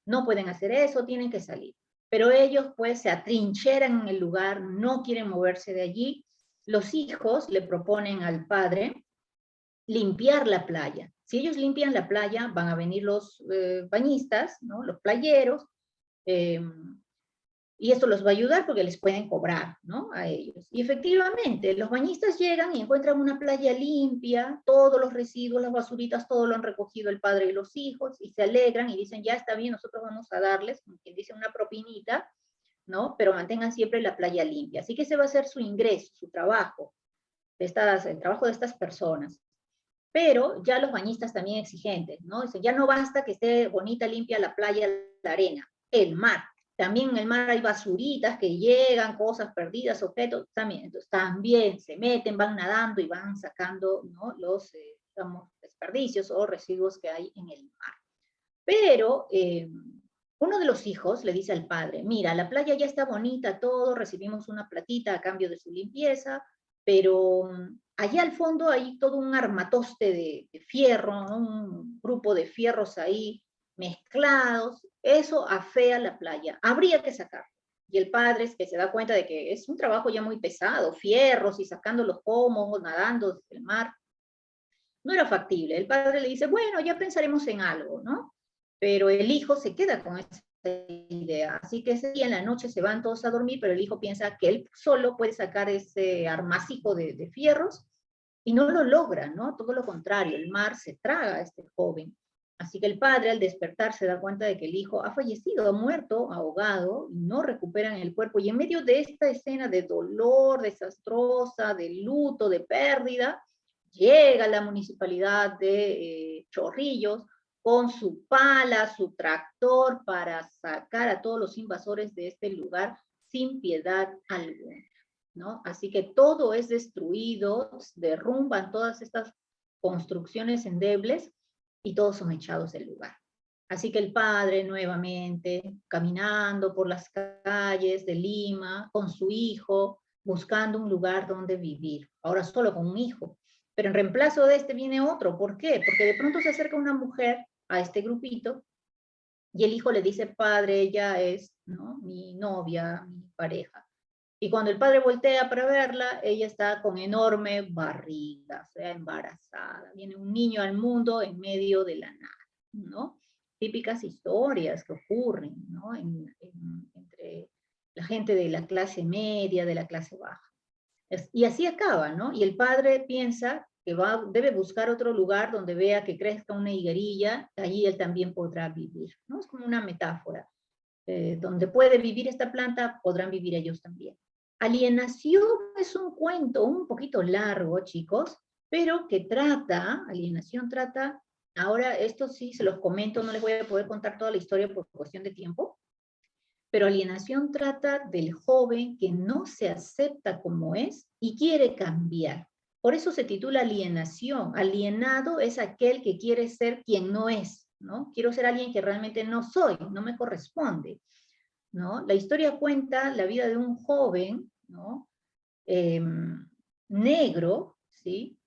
no pueden hacer eso, tienen que salir. Pero ellos pues se atrincheran en el lugar, no quieren moverse de allí. Los hijos le proponen al padre limpiar la playa. Si ellos limpian la playa, van a venir los bañistas, ¿no? Los playeros, y esto los va a ayudar porque les pueden cobrar, ¿no? A ellos. Y efectivamente, los bañistas llegan y encuentran una playa limpia, todos los residuos, las basuritas, todo lo han recogido el padre y los hijos, y se alegran y dicen, ya está bien, nosotros vamos a darles, como quien dice, una propinita, ¿no? Pero mantengan siempre la playa limpia. Así que ese va a ser su ingreso, su trabajo, el trabajo de estas personas. Pero ya los bañistas también exigentes, ¿no? Dicen, ya no basta que esté bonita, limpia la playa, la arena, el mar. También en el mar hay basuritas que llegan, cosas perdidas, objetos, también. Entonces también se meten, van nadando y van sacando, ¿no? Los, digamos, desperdicios o residuos que hay en el mar. Pero uno de los hijos le dice al padre, mira, la playa ya está bonita, todo, recibimos una platita a cambio de su limpieza, pero allá al fondo hay todo un armatoste de fierro, ¿no? Un grupo de fierros ahí mezclados, eso afea la playa, habría que sacarlo. Y el padre es que se da cuenta de que es un trabajo ya muy pesado, fierros y sacando los pomos, nadando desde el mar. No era factible. El padre le dice, bueno, ya pensaremos en algo, ¿no? Pero el hijo se queda con esa idea. Así que ese día en la noche se van todos a dormir, pero el hijo piensa que él solo puede sacar ese armacijo de fierros y no lo logra, ¿no? Todo lo contrario, el mar se traga a este joven. Así que el padre al despertar se da cuenta de que el hijo ha fallecido, ha muerto, ahogado, y no recuperan el cuerpo. Y en medio de esta escena de dolor desastrosa, de luto, de pérdida, llega la municipalidad de Chorrillos con su pala, su tractor, para sacar a todos los invasores de este lugar sin piedad alguna, ¿no? Así que todo es destruido, derrumban todas estas construcciones endebles y todos son echados del lugar. Así que el padre nuevamente, caminando por las calles de Lima, con su hijo, buscando un lugar donde vivir. Ahora solo con un hijo. Pero en reemplazo de este viene otro. ¿Por qué? Porque de pronto se acerca una mujer a este grupito y el hijo le dice, padre, ella es, ¿no?, mi novia, mi pareja. Y cuando el padre voltea para verla, ella está con enorme barriga, o sea, embarazada. Viene un niño al mundo en medio de la nada, ¿no? Típicas historias que ocurren, ¿no? Entre la gente de la clase media, de la clase baja. Y así acaba, ¿no? Y el padre piensa que debe buscar otro lugar donde vea que crezca una higuerilla, allí él también podrá vivir, ¿no? Es como una metáfora. Donde puede vivir esta planta, podrán vivir ellos también. Alienación es un cuento un poquito largo, chicos, pero que alienación trata, ahora esto sí se los comento, no les voy a poder contar toda la historia por cuestión de tiempo, pero alienación trata del joven que no se acepta como es y quiere cambiar. Por eso se titula alienación. Alienado es aquel que quiere ser quien no es, ¿no? Quiero ser alguien que realmente no soy, no me corresponde, ¿no? La historia cuenta la vida de un joven, ¿no? Negro, ¿sí?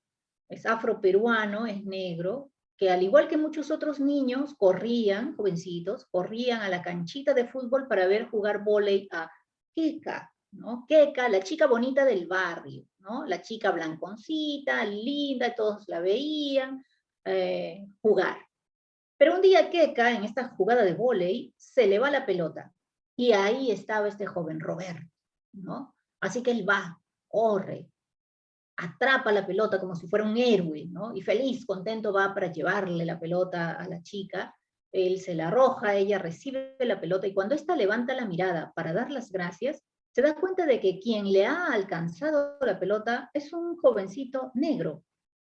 Es afroperuano, es negro, que al igual que muchos otros niños corrían, jovencitos, corrían a la canchita de fútbol para ver jugar vóley a Keka, ¿no? Keka, la chica bonita del barrio, ¿no? La chica blanconcita, linda, todos la veían jugar. Pero un día Keka, en esta jugada de vóley, se le va la pelota. Y ahí estaba este joven, Roberto, ¿no? Así que él va, corre, atrapa la pelota como si fuera un héroe, ¿no? Y feliz, contento va para llevarle la pelota a la chica. Él se la arroja, ella recibe la pelota y cuando ésta levanta la mirada para dar las gracias, se da cuenta de que quien le ha alcanzado la pelota es un jovencito negro.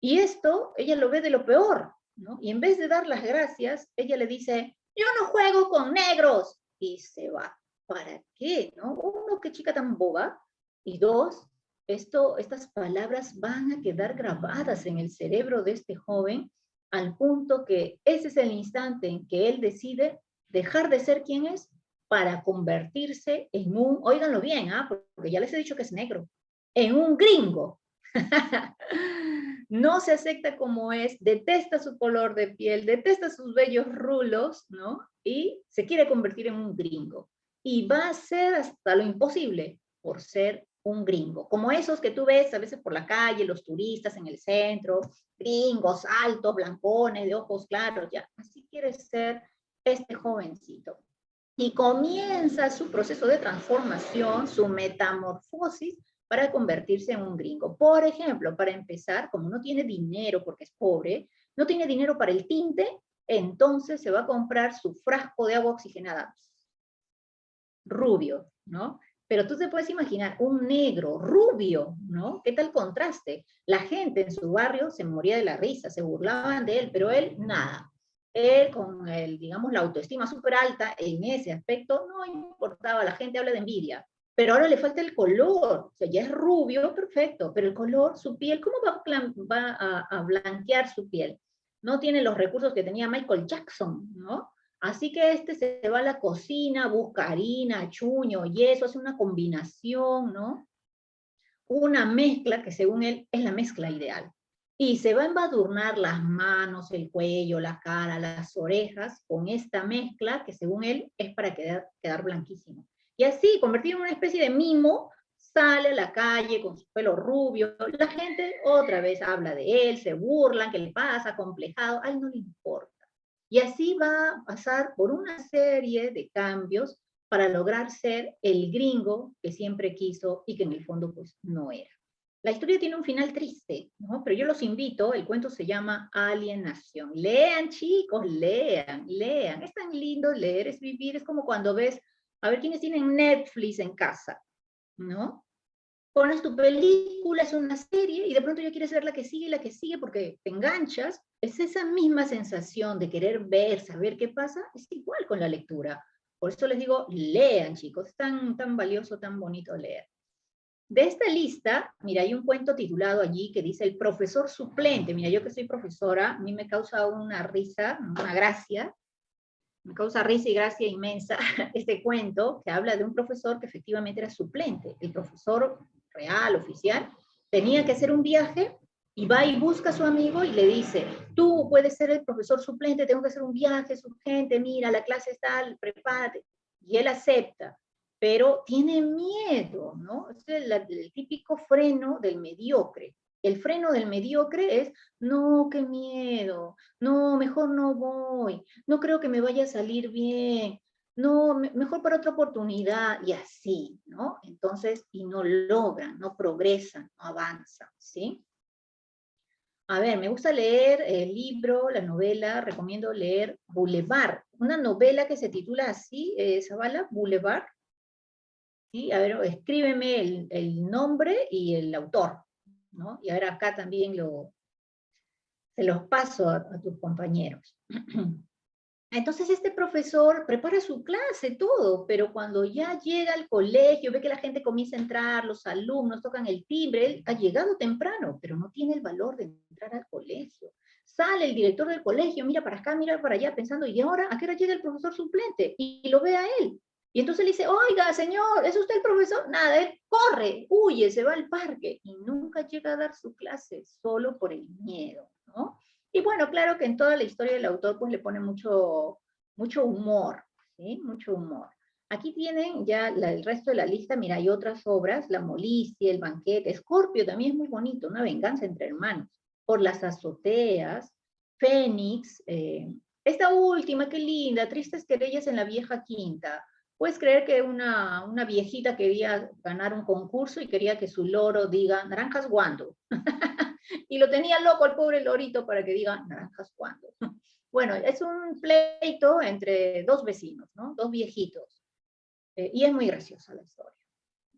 Y esto ella lo ve de lo peor, ¿no? Y en vez de dar las gracias, ella le dice, yo no juego con negros. Y se va. ¿Para qué, no? Uno, qué chica tan boba. Y dos, estas palabras van a quedar grabadas en el cerebro de este joven al punto que ese es el instante en que él decide dejar de ser quien es para convertirse en un, óiganlo bien, porque ya les he dicho que es negro, en un gringo. No se acepta como es, detesta su color de piel, detesta sus bellos rulos, ¿no? Y se quiere convertir en un gringo. Y va a hacer hasta lo imposible por ser un gringo, como esos que tú ves a veces por la calle, los turistas en el centro, gringos altos, blancones, de ojos claros, ya, así quiere ser este jovencito. Y comienza su proceso de transformación, su metamorfosis, para convertirse en un gringo. Por ejemplo, para empezar, como no tiene dinero porque es pobre, no tiene dinero para el tinte, entonces se va a comprar su frasco de agua oxigenada, rubio, ¿no? Pero tú te puedes imaginar un negro rubio, ¿no? ¿Qué tal contraste? La gente en su barrio se moría de la risa, se burlaban de él, pero él nada. Él con el, digamos, la autoestima súper alta en ese aspecto no importaba, la gente habla de envidia, pero ahora le falta el color, o sea, ya es rubio, perfecto, pero el color, su piel, ¿cómo va a blanquear su piel? No tiene los recursos que tenía Michael Jackson, ¿no? Así que este se va a la cocina, busca harina, chuño, yeso, hace una combinación, ¿no? Una mezcla que según él es la mezcla ideal. Y se va a embadurnar las manos, el cuello, la cara, las orejas con esta mezcla que según él es para quedar blanquísimo. Y así, convertido en una especie de mimo, sale a la calle con su pelo rubio. La gente otra vez habla de él, se burlan, ¿qué le pasa? Complejado, a él no le importa. Y así va a pasar por una serie de cambios para lograr ser el gringo que siempre quiso y que en el fondo pues no era. La historia tiene un final triste, ¿no? Pero yo los invito, el cuento se llama Alienación. Lean, chicos, lean, lean. Es tan lindo leer, es vivir, es como cuando ves, a ver quiénes tienen Netflix en casa, ¿no? Pones tu película, es una serie, y de pronto ya quieres ver la que sigue, porque te enganchas. Es esa misma sensación de querer ver, saber qué pasa, es igual con la lectura. Por eso les digo, lean, chicos, es tan valioso, tan bonito leer. De esta lista, mira, hay un cuento titulado allí que dice El profesor suplente. Mira, yo que soy profesora, a mí me causa una risa, una gracia, me causa risa y gracia inmensa este cuento que habla de un profesor que efectivamente era suplente. El profesor real, oficial, tenía que hacer un viaje y va y busca a su amigo y le dice, tú puedes ser el profesor suplente, tengo que hacer un viaje, es urgente, mira, la clase está, prepárate. Y él acepta, pero tiene miedo, ¿no? Es el típico freno del mediocre. El freno del mediocre es, no, qué miedo, no, mejor no voy, no creo que me vaya a salir bien, no, mejor para otra oportunidad, y así, ¿no? Entonces, y no logran, no progresan, no avanzan, ¿sí? A ver, me gusta leer el libro, la novela, recomiendo leer Boulevard, una novela que se titula así, Zavala, Boulevard, ¿sí? A ver, escríbeme el nombre y el autor, ¿no? Y ahora acá también se los paso a tus compañeros. Entonces este profesor prepara su clase, todo, pero cuando ya llega al colegio, ve que la gente comienza a entrar, los alumnos tocan el timbre, él ha llegado temprano, pero no tiene el valor de entrar al colegio. Sale el director del colegio, mira para acá, mira para allá, pensando, ¿y ahora a qué hora llega el profesor suplente? Y lo ve a él. Y entonces le dice, oiga, señor, ¿es usted el profesor? Nada, él corre, huye, se va al parque y nunca llega a dar su clase, solo por el miedo, ¿no? Y bueno, claro que en toda la historia del autor pues le pone mucho humor, ¿sí? Mucho humor. Aquí tienen ya el resto de la lista, mira, hay otras obras, La Molicie, El Banquete, Escorpio también es muy bonito, Una venganza entre hermanos, Por las azoteas, Fénix, esta última, qué linda, Tristes querellas en la vieja quinta. Puedes creer que una viejita quería ganar un concurso y quería que su loro diga, naranjas guando. Y lo tenía loco el pobre lorito para que diga, naranjas cuando. Bueno, es un pleito entre dos vecinos, ¿no? Dos viejitos. Y es muy graciosa la historia.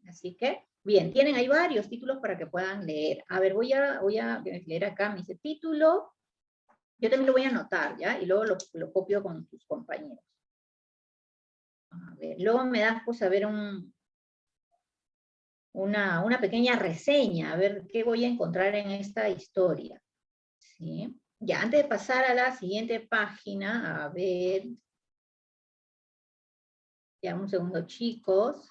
Así que, bien, tienen ahí varios títulos para que puedan leer. A ver, voy a leer acá, me dice título. Yo también lo voy a anotar, ¿ya? Y luego lo copio con tus compañeros. A ver, luego me das, pues, a ver una pequeña reseña, a ver qué voy a encontrar en esta historia. ¿Sí? Ya, antes de pasar a la siguiente página, a ver. Ya, un segundo, chicos.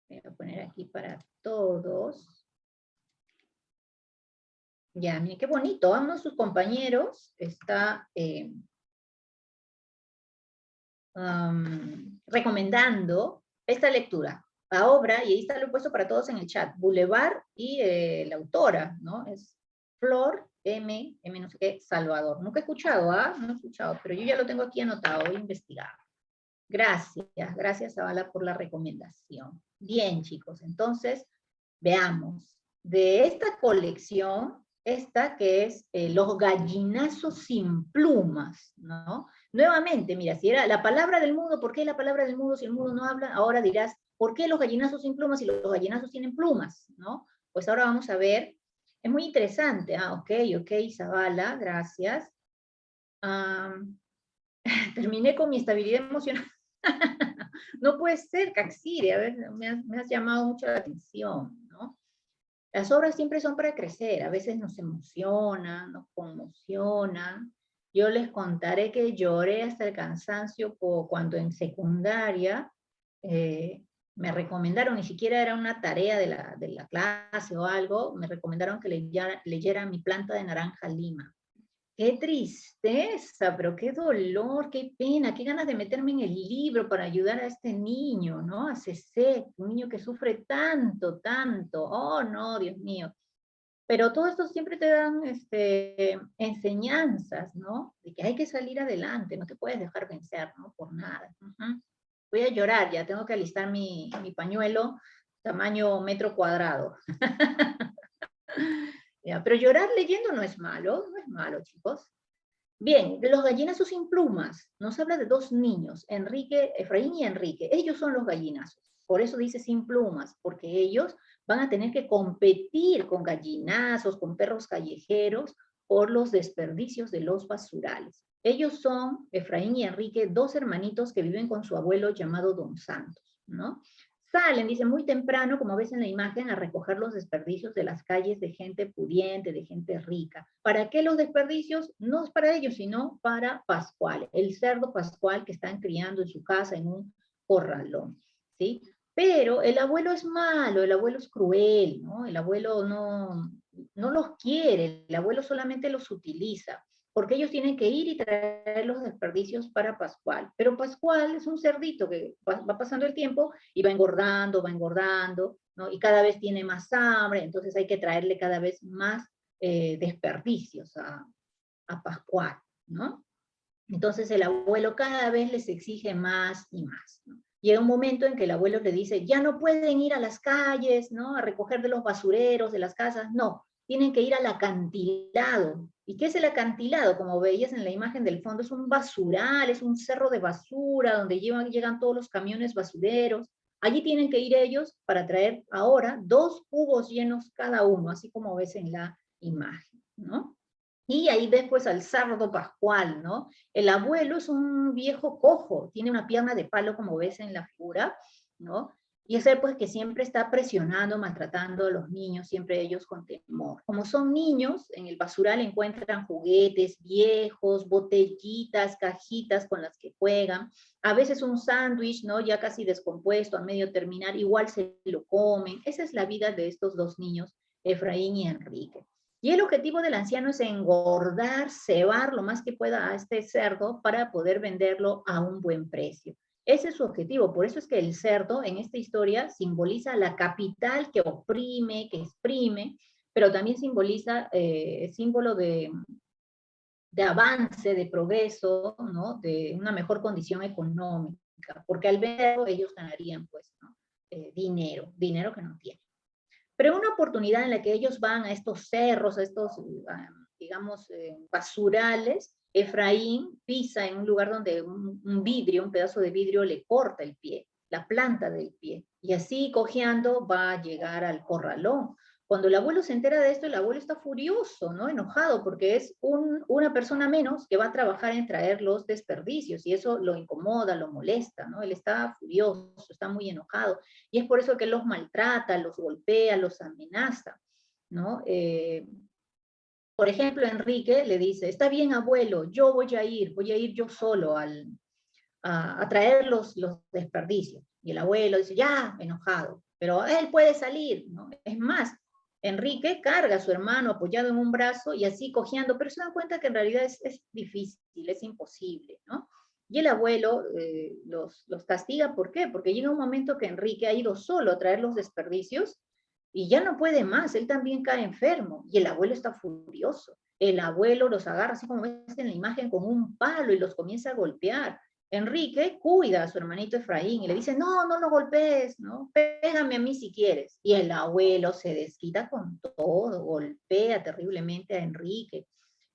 Voy a poner aquí para todos. Ya, miren qué bonito. Uno de sus compañeros está recomendando esta lectura, la obra, y ahí está lo he puesto para todos en el chat, Boulevard y la autora, ¿no? Es Flor M no sé qué, Salvador. Nunca he escuchado, ¿ah? No he escuchado, pero yo ya lo tengo aquí anotado, voy a investigar. Gracias Zavala por la recomendación. Bien, chicos, entonces, veamos. De esta colección, esta que es Los gallinazos sin plumas, ¿no? Nuevamente, mira, si era la palabra del mudo, ¿por qué la palabra del mudo si el mudo no habla? Ahora dirás, ¿por qué los gallinazos sin plumas si los gallinazos tienen plumas? ¿No? Pues ahora vamos a ver. Es muy interesante. Ok, Zavala, gracias. Terminé con mi estabilidad emocional. No puede ser, Caxire, a ver, me has llamado mucho la atención, ¿no? Las obras siempre son para crecer, a veces nos emocionan, nos conmocionan. Yo les contaré que lloré hasta el cansancio cuando en secundaria me recomendaron, ni siquiera era una tarea de la clase o algo, me recomendaron que leyera Mi planta de naranja lima. Qué tristeza, pero qué dolor, qué pena, qué ganas de meterme en el libro para ayudar a este niño, ¿no? A Cecé, un niño que sufre tanto, tanto. Oh, no, Dios mío. Pero todo esto siempre te dan enseñanzas, ¿no? De que hay que salir adelante, no te puedes dejar vencer, ¿no? Por nada. Voy a llorar, ya tengo que alistar mi pañuelo tamaño metro cuadrado. Ya, pero llorar leyendo no es malo, chicos. Bien, de los gallinazos sin plumas, nos habla de dos niños, Efraín y Enrique. Ellos son los gallinazos. Por eso dice sin plumas, porque ellos van a tener que competir con gallinazos, con perros callejeros, por los desperdicios de los basurales. Ellos son, Efraín y Enrique, dos hermanitos que viven con su abuelo llamado Don Santos, ¿no? Salen, dice, muy temprano, como ves en la imagen, a recoger los desperdicios de las calles de gente pudiente, de gente rica. ¿Para qué los desperdicios? No es para ellos, sino para Pascual, el cerdo Pascual que están criando en su casa en un corralón, ¿sí? Pero el abuelo es malo, el abuelo es cruel, ¿no? El abuelo no los quiere, el abuelo solamente los utiliza, porque ellos tienen que ir y traer los desperdicios para Pascual. Pero Pascual es un cerdito que va pasando el tiempo y va engordando, ¿no? Y cada vez tiene más hambre, entonces hay que traerle cada vez más desperdicios a Pascual, ¿no? Entonces el abuelo cada vez les exige más y más, ¿no? Llega un momento en que el abuelo le dice, ya no pueden ir a las calles, ¿no? A recoger de los basureros de las casas, no, tienen que ir al acantilado. ¿Y qué es el acantilado? Como veías en la imagen del fondo, es un basural, es un cerro de basura donde llegan todos los camiones basureros. Allí tienen que ir ellos para traer ahora 2 cubos llenos cada uno, así como ves en la imagen, ¿no? Y ahí ves pues al cerdo Pascual, ¿no? El abuelo es un viejo cojo, tiene una pierna de palo como ves en la figura, ¿no? Y es él pues que siempre está presionando, maltratando a los niños, siempre ellos con temor. Como son niños, en el basural encuentran juguetes viejos, botellitas, cajitas con las que juegan, a veces un sándwich, ¿no? Ya casi descompuesto, a medio terminar, igual se lo comen. Esa es la vida de estos dos niños, Efraín y Enrique. Y el objetivo del anciano es engordar, cebar lo más que pueda a este cerdo para poder venderlo a un buen precio. Ese es su objetivo. Por eso es que el cerdo en esta historia simboliza la capital que oprime, que exprime, pero también simboliza símbolo de avance, de progreso, ¿no? De una mejor condición económica, porque al venderlo ellos ganarían, pues, ¿no? dinero que no tienen. Pero una oportunidad en la que ellos van a estos cerros, a estos, digamos, basurales, Efraín pisa en un lugar donde un vidrio, un pedazo de vidrio le corta el pie, la planta del pie, y así cojeando va a llegar al corralón. Cuando el abuelo se entera de esto, el abuelo está furioso, ¿no? Enojado, porque es una persona menos que va a trabajar en traer los desperdicios, y eso lo incomoda, lo molesta, ¿no? Él está furioso, está muy enojado, y es por eso que los maltrata, los golpea, los amenaza, ¿no? Por ejemplo, Enrique le dice, está bien, abuelo, yo voy a ir yo solo a traer los desperdicios. Y el abuelo dice, ya, enojado, pero él puede salir, ¿no? Es más, Enrique carga a su hermano apoyado en un brazo y así cojeando, pero se dan cuenta que en realidad es difícil, es imposible, ¿no? Y el abuelo los castiga, ¿por qué? Porque llega un momento que Enrique ha ido solo a traer los desperdicios y ya no puede más, él también cae enfermo, y el abuelo está furioso. El abuelo los agarra, así como ves en la imagen, con un palo y los comienza a golpear. Enrique cuida a su hermanito Efraín y le dice, no, no lo golpees, ¿no? Pégame a mí si quieres. Y el abuelo se desquita con todo, golpea terriblemente a Enrique.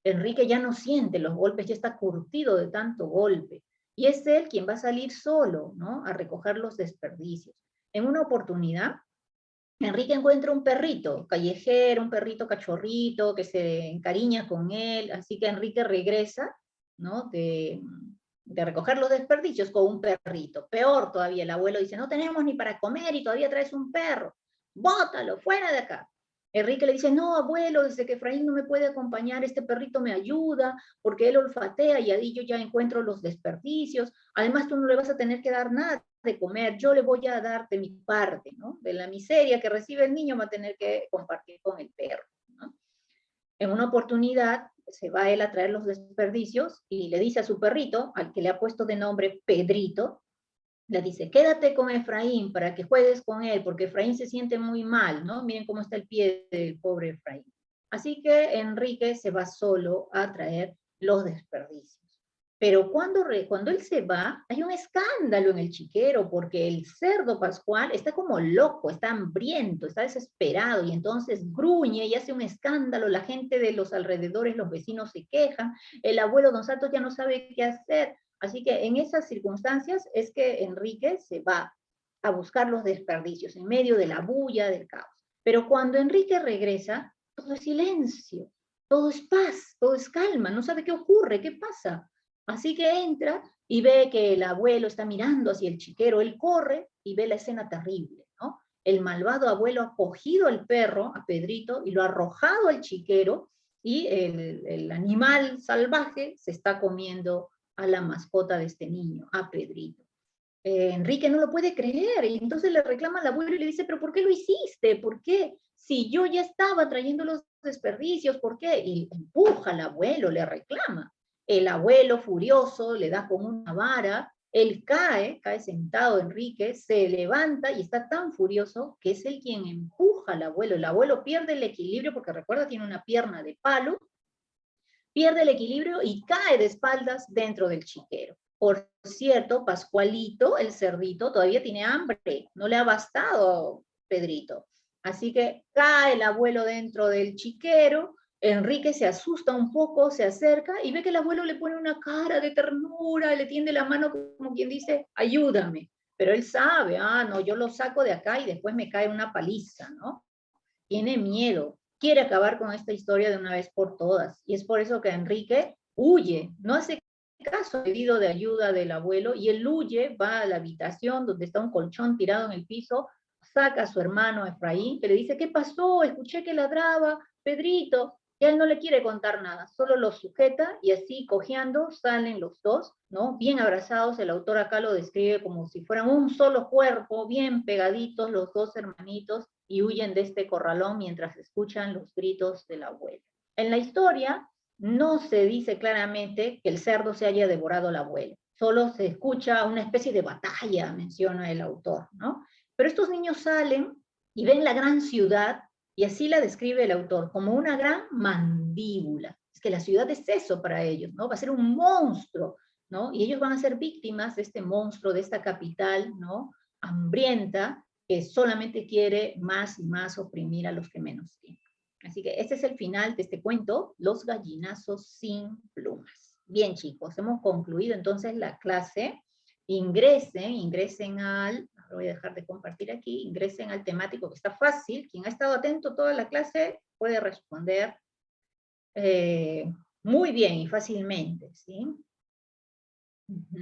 Enrique ya no siente los golpes, ya está curtido de tanto golpe. Y es él quien va a salir solo, ¿no? A recoger los desperdicios. En una oportunidad, Enrique encuentra un perrito callejero, un perrito cachorrito que se encariña con él, así que Enrique regresa, ¿no? de recoger los desperdicios con un perrito. Peor todavía, el abuelo dice, no tenemos ni para comer y todavía traes un perro. Bótalo, fuera de acá. Enrique le dice, no, abuelo, desde que Efraín no me puede acompañar, este perrito me ayuda, porque él olfatea y ahí yo ya encuentro los desperdicios. Además, tú no le vas a tener que dar nada de comer, yo le voy a dar de mi parte, ¿no? De la miseria que recibe el niño va a tener que compartir con el perro, ¿no? En una oportunidad se va él a traer los desperdicios y le dice a su perrito, al que le ha puesto de nombre Pedrito, le dice, quédate con Efraín para que juegues con él, porque Efraín se siente muy mal, ¿no? Miren cómo está el pie del pobre Efraín. Así que Enrique se va solo a traer los desperdicios. Pero cuando él se va, hay un escándalo en el chiquero, porque el cerdo Pascual está como loco, está hambriento, está desesperado, y entonces gruñe y hace un escándalo, la gente de los alrededores, los vecinos se quejan, el abuelo Don Santos ya no sabe qué hacer. Así que en esas circunstancias es que Enrique se va a buscar los desperdicios en medio de la bulla, del caos. Pero cuando Enrique regresa, todo es silencio, todo es paz, todo es calma, no sabe qué ocurre, qué pasa. Así que entra y ve que el abuelo está mirando hacia el chiquero, él corre y ve la escena terrible, ¿no? El malvado abuelo ha cogido al perro, a Pedrito, y lo ha arrojado al chiquero, y el animal salvaje se está comiendo a la mascota de este niño, a Pedrito. Enrique no lo puede creer, y entonces le reclama al abuelo y le dice, pero ¿por qué lo hiciste? ¿Por qué? Si yo ya estaba trayendo los desperdicios, ¿por qué? Y empuja al abuelo, le reclama. El abuelo furioso le da con una vara, él cae sentado Enrique, se levanta y está tan furioso que es él quien empuja al abuelo. El abuelo pierde el equilibrio porque recuerda, tiene una pierna de palo, pierde el equilibrio y cae de espaldas dentro del chiquero. Por cierto, Pascualito, el cerdito, todavía tiene hambre, no le ha bastado Pedrito. Así que cae el abuelo dentro del chiquero, Enrique se asusta un poco, se acerca y ve que el abuelo le pone una cara de ternura, le tiende la mano como quien dice, ayúdame. Pero él sabe, no, yo lo saco de acá y después me cae una paliza, ¿no? Tiene miedo, quiere acabar con esta historia de una vez por todas. Y es por eso que Enrique huye, no hace caso pedido de ayuda del abuelo, y él huye, va a la habitación donde está un colchón tirado en el piso, saca a su hermano Efraín, que le dice, ¿qué pasó? Escuché que ladraba Pedrito, y él no le quiere contar nada, solo lo sujeta, y así cojeando salen los dos, ¿no? Bien abrazados, el autor acá lo describe como si fueran un solo cuerpo, bien pegaditos los dos hermanitos, y huyen de este corralón mientras escuchan los gritos del abuelo. En la historia no se dice claramente que el cerdo se haya devorado al abuelo, solo se escucha una especie de batalla, menciona el autor, ¿no? Pero estos niños salen y ven la gran ciudad, y así la describe el autor, como una gran mandíbula. Es que la ciudad es eso para ellos, ¿no? Va a ser un monstruo, ¿no? Y ellos van a ser víctimas de este monstruo, de esta capital, ¿no? Hambrienta, que solamente quiere más y más oprimir a los que menos tienen. Así que este es el final de este cuento, Los gallinazos sin plumas. Bien, chicos, hemos concluido entonces la clase. Ingresen al, a lo voy a dejar de compartir aquí, ingresen al temático que está fácil, quien ha estado atento toda la clase puede responder muy bien y fácilmente, ¿sí?